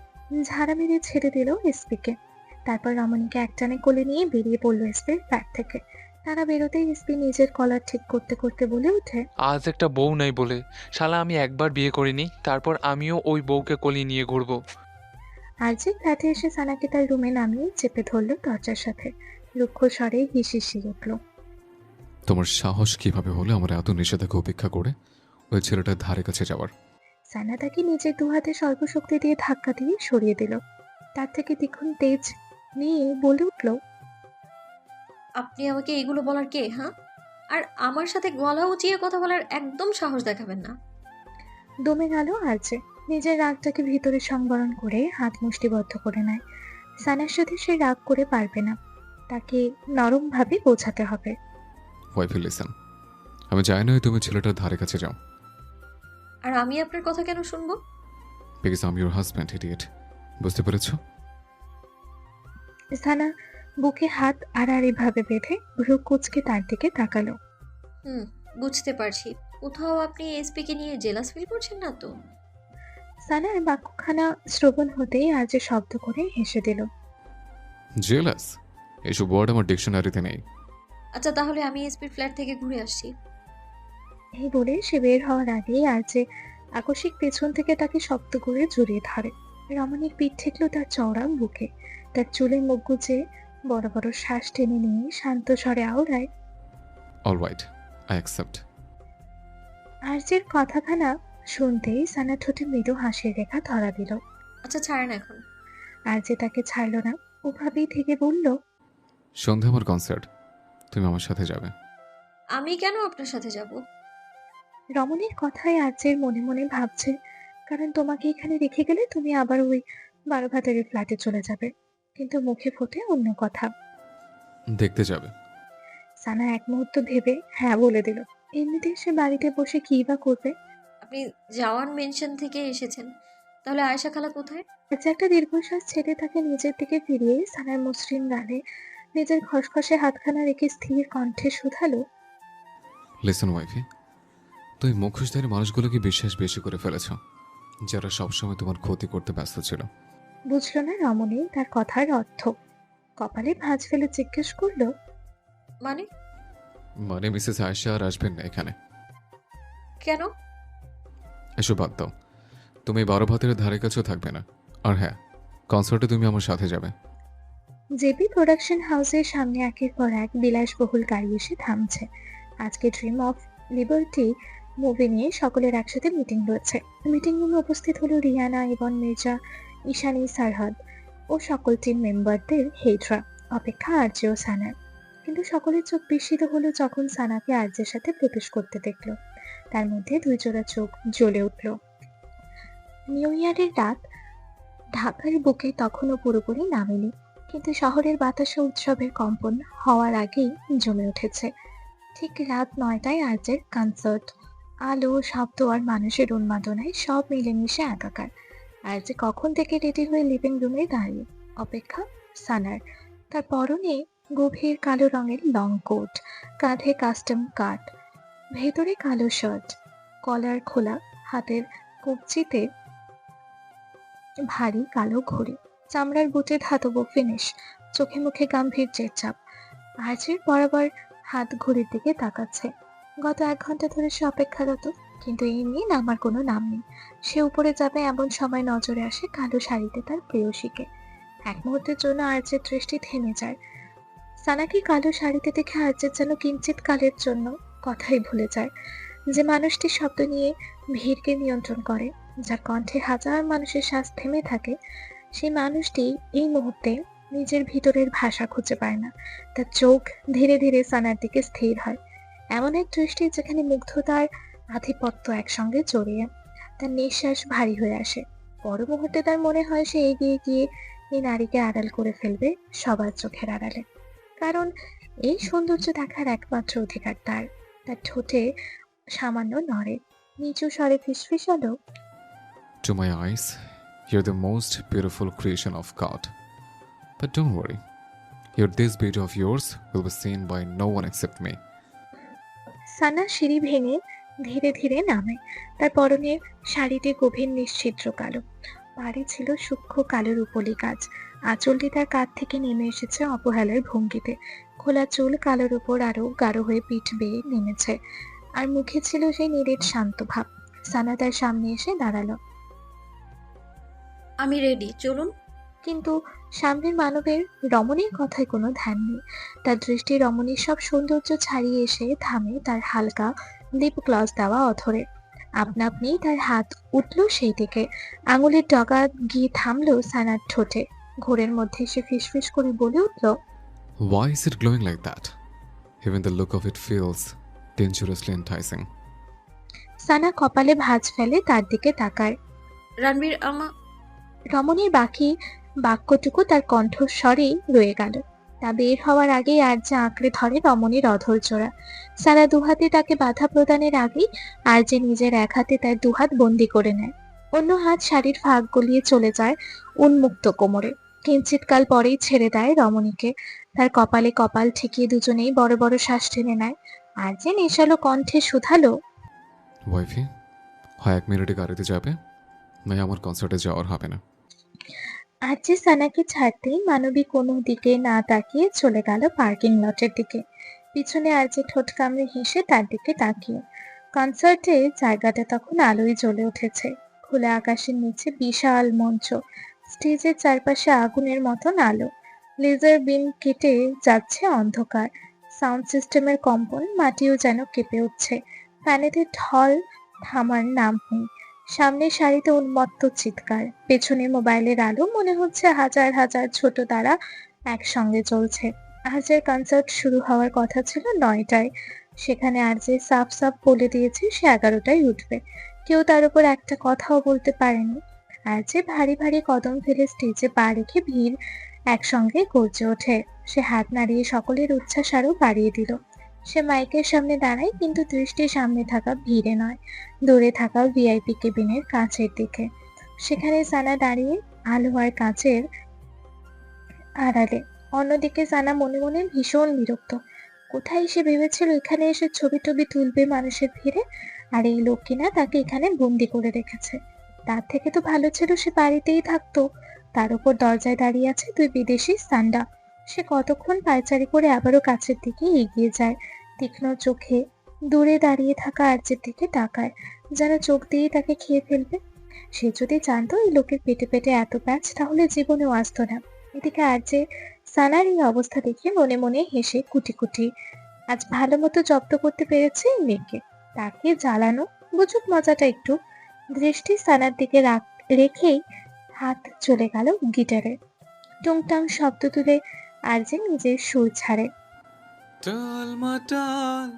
ঝাড়া মেরে ছেড়ে দিল এসপিকে। তারপর রমণীকে একটানে কোলে নিয়ে বেরিয়ে পড়লো এসপির ফ্ল্যাট থেকে। তারা বেরোতেই এসপি নিজের কলার ঠিক করতে করতে বলে ওঠে, আজ একটা বউ নাই বলে শালা আমি একবার বিয়ে করিনি, তারপর আমিও ওই বউকে কলি নিয়ে ঘুরবো। আরজে ফ্ল্যাটে এসে সানাকে তার রুমে নামিয়ে চেপে ধরলো দরজার সাথে। রুক্ষ স্বরে হিসিসি উঠল, তোমার সাহস কিভাবে হলো আমার এত নিষেধাজ্ঞা উপেক্ষা করে ওই ছেলেটার ধারে কাছে যাওয়ার? সানা তাকে নিজের দু হাতে সর্বশক্তি দিয়ে ধাক্কা দিয়ে সরিয়ে দিল। তার থেকে দ্বিগুণ তেজ নিয়ে বলে উঠল, আপনি আমাকে এগুলো বলার কে? হ্যাঁ, আর আমার সাথে গলা উঁচিয়ে কথা বলার একদম সাহস দেখাবেন না। দমে গেল আরজে। নিজের রাগটাকে ভিতরে সংবরণ করে হাত মুষ্টিবদ্ধ করে নেয়। সানার সাথে সে রাগ করে পারবে না, তাকে নরমভাবে বোঝাতে হবে। ওয়াইফি লিসেন, আমি চাই না তুমি ছেলেটার ধারে কাছে যাও। আর আমি আপনার কথা কেন শুনবো? Because I'm your husband, idiot. বুঝতে পেরেছো? সানা বুকে হাত আড়াআড়িভাবে বেঁধে ভ্রু কুঁচকে তার দিকে তাকালো। বুঝতে পারছি। কোথাও আপনি এসপিকে নিয়ে জেলাস ফিল করছেন না তো? সানার বাক্যখানা শ্রবণ হতেই আজ শব্দ করে হেসে দিল। জেলাস? এসব ওয়ার্ড আমার ডিকশনারিতে নেই। আচ্ছা, তাহলে আমি এসপির ফ্ল্যাট থেকে ঘুরে আসছি। এই বলে সে বের হওয়ার আগেই আর যে আকস্মিক পেছন থেকে তাকে শক্ত করে জড়িয়ে ধরে। রমণীর পিঠ ঠেকলো তার চওড়া বুকে। তার চুলে মুখ গুজে বড় বড় শ্বাস টেনে নিয়ে শান্ত স্বরে আওড়ায়, অলরাইট, আই অ্যাকসেপ্ট। আর্যের কথাখানা শুনতেই সানা ঠোঁটে মৃদু হাসির রেখা ধরা দিল। আচ্ছা, ছাড়েন এখন। আর্যে তাকে ছাড়ল না, ওভাবেই থেকে বলল, সন্ধ্যা আমার কনসার্ট, তুমি আমার সাথে যাবে। আমি কেন আপনার সাথে যাব? রমণীর কথায় আর্যের মনে মনে ভাবছে, কারণ তোমাকে এখানে রেখে গেলে তুমি আবার ওই বারোভাতারের ফ্ল্যাটে চলে যাবে। কিন্তু মুখে ফোটে অন্য কথা। দেখতে যাবে? সানা এক মুহূর্ত ভেবে হ্যাঁ বলে দিল। এমনিতে সে বাড়িতে বসে কি বা করবে? আপনি জাওয়ান মেনশন থেকে এসেছেন, তাহলে আয়েশা খালা কোথায়? আজ একটা দীর্ঘশ্বাস ছেড়ে তাকে নিজের দিকে ফিরিয়ে সানার মসৃণ গালে নিজের খসখসে হাতখানা রেখে স্থির কণ্ঠে শুধালো, লিসন ওয়াইফি, তুমি মুখোশধারী মানুষগুলোকে বিশ্বাস বেশি করে ফেলেছ, যারা সবসময় তোমার ক্ষতি করতে ব্যস্ত ছিল। বুঝল না রমণী তার কথার অর্থ। কপালে ভাঁজ ফেলে জিজ্ঞেস করলো, মানে মিসেস আয়েশা আর আসবেন না এখানে। কেন? এসব বাদ দাও, তুমি বারো ভাতের ধারে কাছেও থাকবে না। আর হ্যাঁ, কনসার্টে তুমি আমার সাথে যাবে। জেপি প্রোডাকশন হাউসের সামনে একের পর এক বিলাসবহুল গাড়ি এসে থামছে। আজকে ড্রিম অফ লিবার্টি মুভি নিয়ে সকলের একসাথে মিটিং রয়েছে। মিটিং রুমে উপস্থিত হলো রিয়ানা, ইবন মির্জা, ঈশানী, সারহাদ ও সকল টিম মেম্বারদের হেডরা। অপেক্ষা আরজে ও সানার। কিন্তু সকলের চোখ বিস্মিত হলো যখন সানাকে আরজের সাথে প্রবেশ করতে দেখলো। তার মধ্যে দুই জোড়া চোখ জ্বলে উঠল। নিউ ইয়ারের রাত ঢাকার বুকে তখনও পুরোপুরি নামেনি, কিন্তু শহরের বাতাসে উৎসবের কম্পন হওয়ার আগেই জমে উঠেছে। ঠিক রাত 9টায় আর্যের কনসার্ট। আলো, শব্দ আর মানুষের উন্মাদনায় সব মিলেমিশে একাকার। আর্য কখন থেকে রেডি হয়ে লিভিং রুমে দাঁড়িয়ে। অপেক্ষা সানার। তার পরনে গভীর কালো রঙের লং কোট, কাঁধে কাস্টম কাট, ভেতরে কালো শার্ট, কলার খোলা, হাতের কবজিতে ভারী কালো ঘড়ি, চামড়ার বুটে ধাতব ফিনিশ, চোখে মুখে গাম্ভীর্যের চাপ। আর্যের বরাবর হাত ঘড়ির দিকে তাকাচ্ছে। গত 1 ঘন্টা ধরে সে অপেক্ষারত, কিন্তু এই নিয়ে নামার কোনো নাম নেই। সে উপরে যাবে এমন সময় নজরে আসে কালো শাড়িতে তার প্রেয়সীকে। এক মুহূর্তের জন্য আর্যের দৃষ্টি থেমে যায়। সানাকে কালো শাড়িতে দেখে আর্যের যেন কিঞ্চিত কালের জন্য কথাই ভুলে যায়। যে মানুষটি শব্দ নিয়ে ভিড়কে নিয়ন্ত্রণ করে, যার কণ্ঠে হাজার মানুষের শ্বাস থেমে থাকে, সেই মানুষটি এই মুহূর্তে নিজের ভিতরের ভাষা খুঁজে পায় না। তার চোখ ধীরে ধীরে সানার দিকে স্থির হয়, এমন এক দৃষ্টি যেখানে মুগ্ধতার আধিপত্য একসঙ্গে জড়িয়ে। তার নিঃশ্বাস ভারী হয়ে আসে। পর মুহূর্তে তার মনে হয় সে এগিয়ে গিয়ে এই নারীকে আড়াল করে ফেলবে সবার চোখের আড়ালে, কারণ এই সৌন্দর্য দেখার একমাত্র অধিকার তার। তার ঠোঁটে সামান্য নড়ে, নিচু স্বরে ফিসফিসালো, To my eyes, you're the most beautiful creation of God. But don't worry, this beauty of yours will be seen by no one except me. সানা সিঁড়ি ভেঙে ধীরে ধীরে নামে। তার পরনের শাড়িটি গভীর নিশ্ছিদ্র কালো, পাড়ে ছিল সূক্ষ্ম কালো রূপলি কাজ। আঁচলটি তার কাঁধ থেকে নেমে এসেছে অবহেলার ভঙ্গিতে। খোলা চুল কালোর উপর আরো গাঢ় হয়ে পিঠ বেয়ে নেমেছে, আর মুখে ছিল সেই নিরেট শান্ত ভাব। সানা তার সামনে এসে দাঁড়ালো। আমি রেডি, চলুন। কিন্তু সামনের মানবের রমণীর কথায় কোনো ধ্যান নেই। তার দৃষ্টি রমণীর সব সৌন্দর্য ছাড়িয়ে এসে থামে তার হালকা লিপ গ্লস দেওয়া অধরে। আপনা আপনিই তার হাত উঠল সেই দিকে, আঙুলের ডগা গিয়ে থামলো সানার ঠোঁটে। ঘোরের মধ্যে সে ফিসফিস করে বলে উঠল, Why is it glowing like that? Even the look of it feels dangerously enticing. সানা কপালে ভাঁজ ফেলে তার দিকে তাকায়। রণবীর, রমণীর বাকি বাক্যটুকু তার কণ্ঠস্বরেই রয়ে গেল। তা বের হওয়ার আগেই আর্যা আঁকড়ে ধরে রমণীর অধৈর্যরা। সারা দুহাতে তাকে বাধা প্রদানের আগেই আর্যা নিজের এক হাতে তার দুহাত বন্দি করে নেয়। অন্য হাত শাড়ির ফাঁক গলিয়ে চলে যায় উন্মুক্ত কোমরে। কিঞ্চিৎকাল পরেই ছেড়ে দেয় রমণীকে। তার কপালে কপাল ঠেকিয়ে দুজনেই বড় বড় শ্বাস টেনে নেয়। আর্যা নেশালো কণ্ঠে শুধালো, ওয়াইফি, হয় 1 মিনিটে গাড়িতে যাবে, নয় আমার কনসার্টে যাওয়ার হবে না। আর্যা সানাকে ছাড়তেই মানবী কোনো দিকে না তাকিয়ে চলে গেল পার্কিং লটের দিকে। পিছনে আর্যা ঠোঁট কামড়ে হেসে তার দিকে তাকিয়ে। কনসার্টে জায়গাটা তখন আলোয় জ্বলে উঠেছে। খোলা আকাশের নিচে বিশাল মঞ্চ, স্টেজের চারপাশে আগুনের মতন আলো, লেজার বিম কেটে যাচ্ছে অন্ধকার, সাউন্ড সিস্টেমের কম্পন, মাটিও যেন কেঁপে উঠছে। ফ্যানেদের ঢল থামার নাম নেই। সামনের সারিতে উন্মত্ত চিৎকার, পেছনে মোবাইলের আলো, মনে হচ্ছে হাজার হাজার ছোট তারা একসঙ্গে চলছে। আর্যের কনসার্ট শুরু হওয়ার কথা ছিল 9টায়। সেখানে আর্যে সাফ সাফ বলে দিয়েছে সে 11টায় উঠবে। কেউ তার উপর একটা কথাও বলতে পারেনি। আর্যে ভারী ভারী কদম ফেলে স্টেজে পা রেখে ভিড় একসঙ্গে গর্জে ওঠে। সে হাত নাড়িয়ে সকলের উচ্ছ্বাস আরো বাড়িয়ে দিল। সে মাইকের সামনে দাঁড়ায়, কিন্তু দৃষ্টি সামনে থাকা ভিড়ে নয়, দূরে থাকা ভিআইপি কেবিনের কাছের দিকে। সেখানে সানা দাঁড়িয়ে আলো আর কাঁচের আড়ালে। অন্যদিকে সানা মনে মনে ভীষণ বিরক্ত। কোথায় সে ভেবেছিল এখানে এসে ছবি টবি তুলবে মানুষের ভিড়ে, আর এই লোক কিনা তাকে এখানে বন্দি করে রেখেছে। তার থেকে তো ভালো ছিল সে বাড়িতেই থাকতো। তার উপর দরজায় দাঁড়িয়ে আছে 2 বিদেশি সান্ডা। সে কতক্ষণ পায়চারি করে আবারও কাছের দিকে এগিয়ে যায়, তীক্ষ্ণ চোখে দূরে দাঁড়িয়ে থাকা আর্যের দিকে তাকায়, যেন চোখ দিয়ে তাকে খেয়ে ফেলবে। সে যদি জানতো এই লোকের পেটে পেটে এত প্যাচ, তাহলে জীবনেও আসতো না। এদিকে আর্যে সানার এই অবস্থা দেখে মনে মনে হেসে কুটি কুটি। আজ ভালো মতো জব্দ করতে পেরেছে এই মেয়েকে। তাকে জ্বালানো, বুঝুক মজাটা একটু। দৃষ্টি সানার দিকে রেখেই হাত চলে গেল গিটারে। টুংটাং শব্দ তুলে আর্যে নিজের সুর ছাড়ে। টাল মাটাল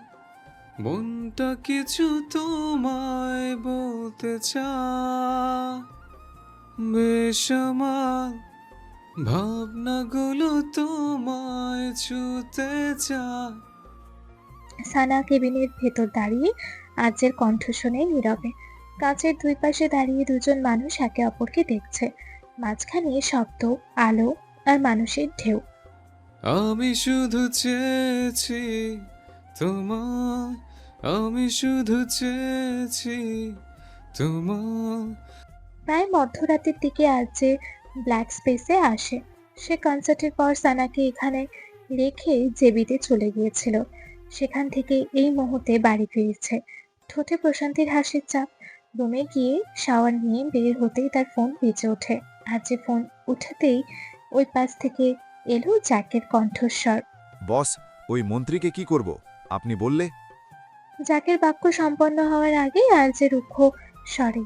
মনটা কিছু তোমায় বলতে চায়, বেসামাল ভাবনাগুলো তোমায় ছুতে চায়। সানা কেবিনের ভেতর দাঁড়িয়ে আর্যের কণ্ঠ শুনে নীরবে। কাঁচের দুই পাশে দাঁড়িয়ে দুজন মানুষ একে অপরকে দেখছে। মাঝখানে শব্দ, আলো আর মানুষের ঢেউ। আমি শুধু চেয়েছি তোমায়, আমি শুধু চেয়েছি তোমায়। প্রায় মধ্যরাতের দিকে আর্যে ব্ল্যাক স্পেসে আসে। সে কনসার্টের পর সানাকে এখানে রেখে জেবিতে চলে গিয়েছিল। সেখান থেকে এই মুহূর্তে বাড়ি ফিরেছে। ঠোঁটে প্রশান্তির হাসির চাপ। রুমে গিয়ে শাওয়ার নিয়ে বের হতেই তার ফোন বেজে ওঠে। আর্যে ফোন উঠাতেই ওই পাশ থেকে এলো জ্যাকের কণ্ঠস্বর। বস, ওই মন্ত্রীকে কি করব আপনি বললে? জ্যাকের বাক্য সম্পন্ন হওয়ার আগেই আর্যে রুক্ষ স্বরে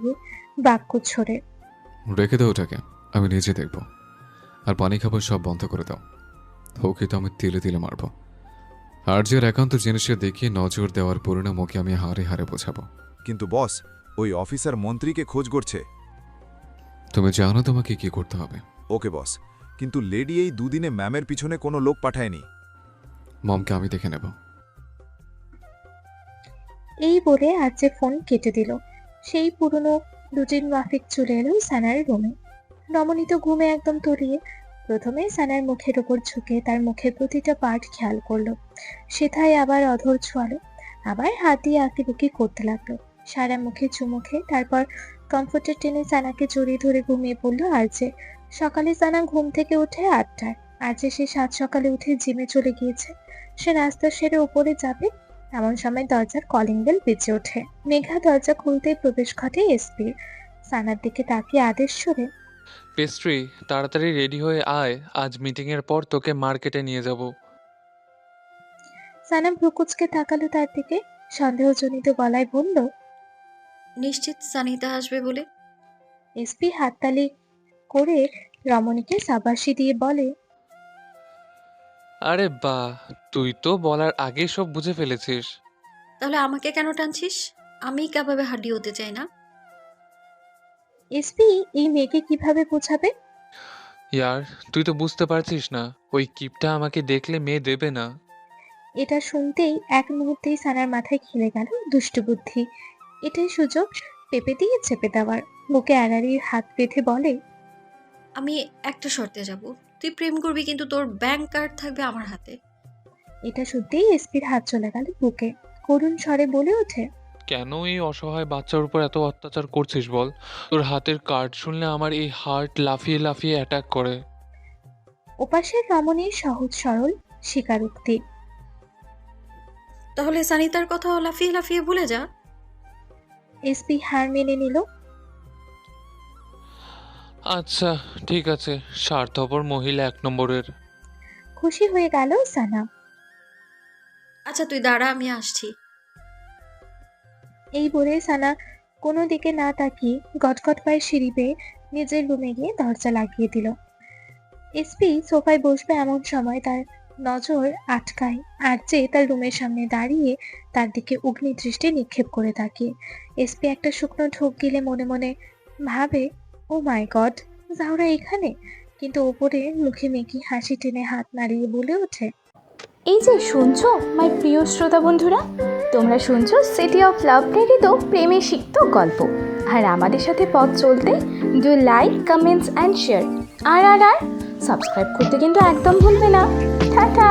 বাক্য ছড়ে। রেখে দাও ওটাকে, আমি নিজে দেখব। আর পানি খাবার সব বন্ধ করে দাও। ওকে তো আমি তিলে তিলে মারব। আর যে একান্ত জিনিসে দেখিয়ে নজর দেওয়ার পরিণাম ওকে আমি হারে হারে বোঝাবো। কিন্তু বস, ওই অফিসার মন্ত্রীকে খোঁজ করছে। তুমি জানো তোমাকে কি করতে হবে। ওকে বস, কিন্তু লেডি এই দুদিনে ম্যামের পিছনে কোনো লোক পাঠায়নি। মমকে আমি দেখে নেব। এই বলে আর্যে ফোন কেটে দিল। সেই পুরনো রুটিন মাফিক চলে এলো সানার রুমে। নমনীত ঘুমে একদম তলিয়ে। প্রথমে সানার মুখের উপর ঝুঁকে তার মুখের প্রতিটা পার্ট খেয়াল করলো। সেথায় আবার অধর ছোঁয়ালো, আবার হাত দিয়ে আঁকিবুকি করতে লাগলো। সারা মুখে চুমু খেয়ে তারপর কমফোর্টের টেনে সানাকে জড়িয়ে ধরে ঘুমিয়ে পড়লো আর্যে। সকালে সানা ঘুম থেকে উঠে 8টায়। আর্যে সে 7 সকালে উঠে জিমে চলে গিয়েছে। সে নাস্তা সেরে উপরে যাবে, এমন সময় দরজার কলিং বেল বেজে ওঠে। মেঘা দরজা খুলতেই প্রবেশ ঘটে এসপির। সানার দিকে তাকিয়ে আদেশ সুরে, পেস্ট্রি, তাড়াতাড়ি রেডি হয়ে আয়, আজ মিটিংয়ের পর তোকে মার্কেটে নিয়ে যাব। সানা ভ্রুকুচকে তাকালো তার দিকে, সন্দেহজনিত গলায় বলল, নিশ্চিত সানিতা আসবে বলে? এসপি হাততালি করে রমণীকে সাবাসি দিয়ে বলে, আরে বাহ, তুই তো বলার আগেই সব বুঝে ফেলেছিস। তাহলে আমাকে কেন টানছিস? আমি কাবাবে হাড্ডি হতে চাই না। এসপি এই মেয়েকে কিভাবে বোঝাবে? ইয়ার তুই তো বুঝতে পারছিস না, ওই কিপটা আমাকে দেখলে মেয়ে দেবে না। এটা শুনতেই এক মুহূর্তেই সানার মাথায় খেলে গেল দুষ্টু বুদ্ধি। এটাই সুযোগ পেপে দিয়ে চেপে দেওয়ার। বুকে আড়াড়ির হাত বেঁধে বলে, আমি একটা শর্তে যাব, তুই প্রেম করবি কিন্তু তোর ব্যাংক কার্ড থাকবে আমার হাতে। এটা শুনতেই এসপির হাত চলে গেল বুকে। করুণ স্বরে বলে ওঠে, কেন এই অসহায় বাচ্চার উপর এত অত্যাচার করছিস বল? তোর হাতের কার্ড শুনলে আমার এই হার্ট লাফিয়ে লাফিয়ে অ্যাটাক করে। ওপাশের রমণীর সহজ সরল স্বীকারোক্তি। তাহলে সানিতার কথাও লাফিয়ে লাফিয়ে ভুলে যা। এসপি হার মেনে নিল। আচ্ছা ঠিক আছে, স্বার্থপর মহিলা 1 নম্বরের। খুশি হয়ে গেল সানা। আচ্ছা তুই দাঁড়া, আমি আসছি। এই বলে সানা কোনো দিকে না তাকিয়ে গটগট পায়ে সিঁড়ি বেয়ে নিজের রুমে গিয়ে দরজা লাগিয়ে দিল। এসপি সোফায় বসবে এমন সময় তার নজর আটকায় আর যে তার রুমের সামনে দাঁড়িয়ে তার দিকে অগ্নি দৃষ্টি নিক্ষেপ করে থাকে। এসপি একটা শুকনো ঢোক গিলে মনে মনে ভাবে, ও মাই গড, জাউরা এখানে। কিন্তু ওপরে মুখে মেকি হাসি টেনে হাত নাড়িয়ে বলে ওঠে, এই যে শুনছো মাই প্রিয় শ্রোতা বন্ধুরা, তোমরা শুনছো সিটি অফ লাভ প্রেরিত প্রেমে সিক্ত গল্প। আর আমাদের সাথে পথ চলতে do like, comments and share. আর সাবস্ক্রাইব করতে কিন্তু একদম ভুলবে না। টাটা।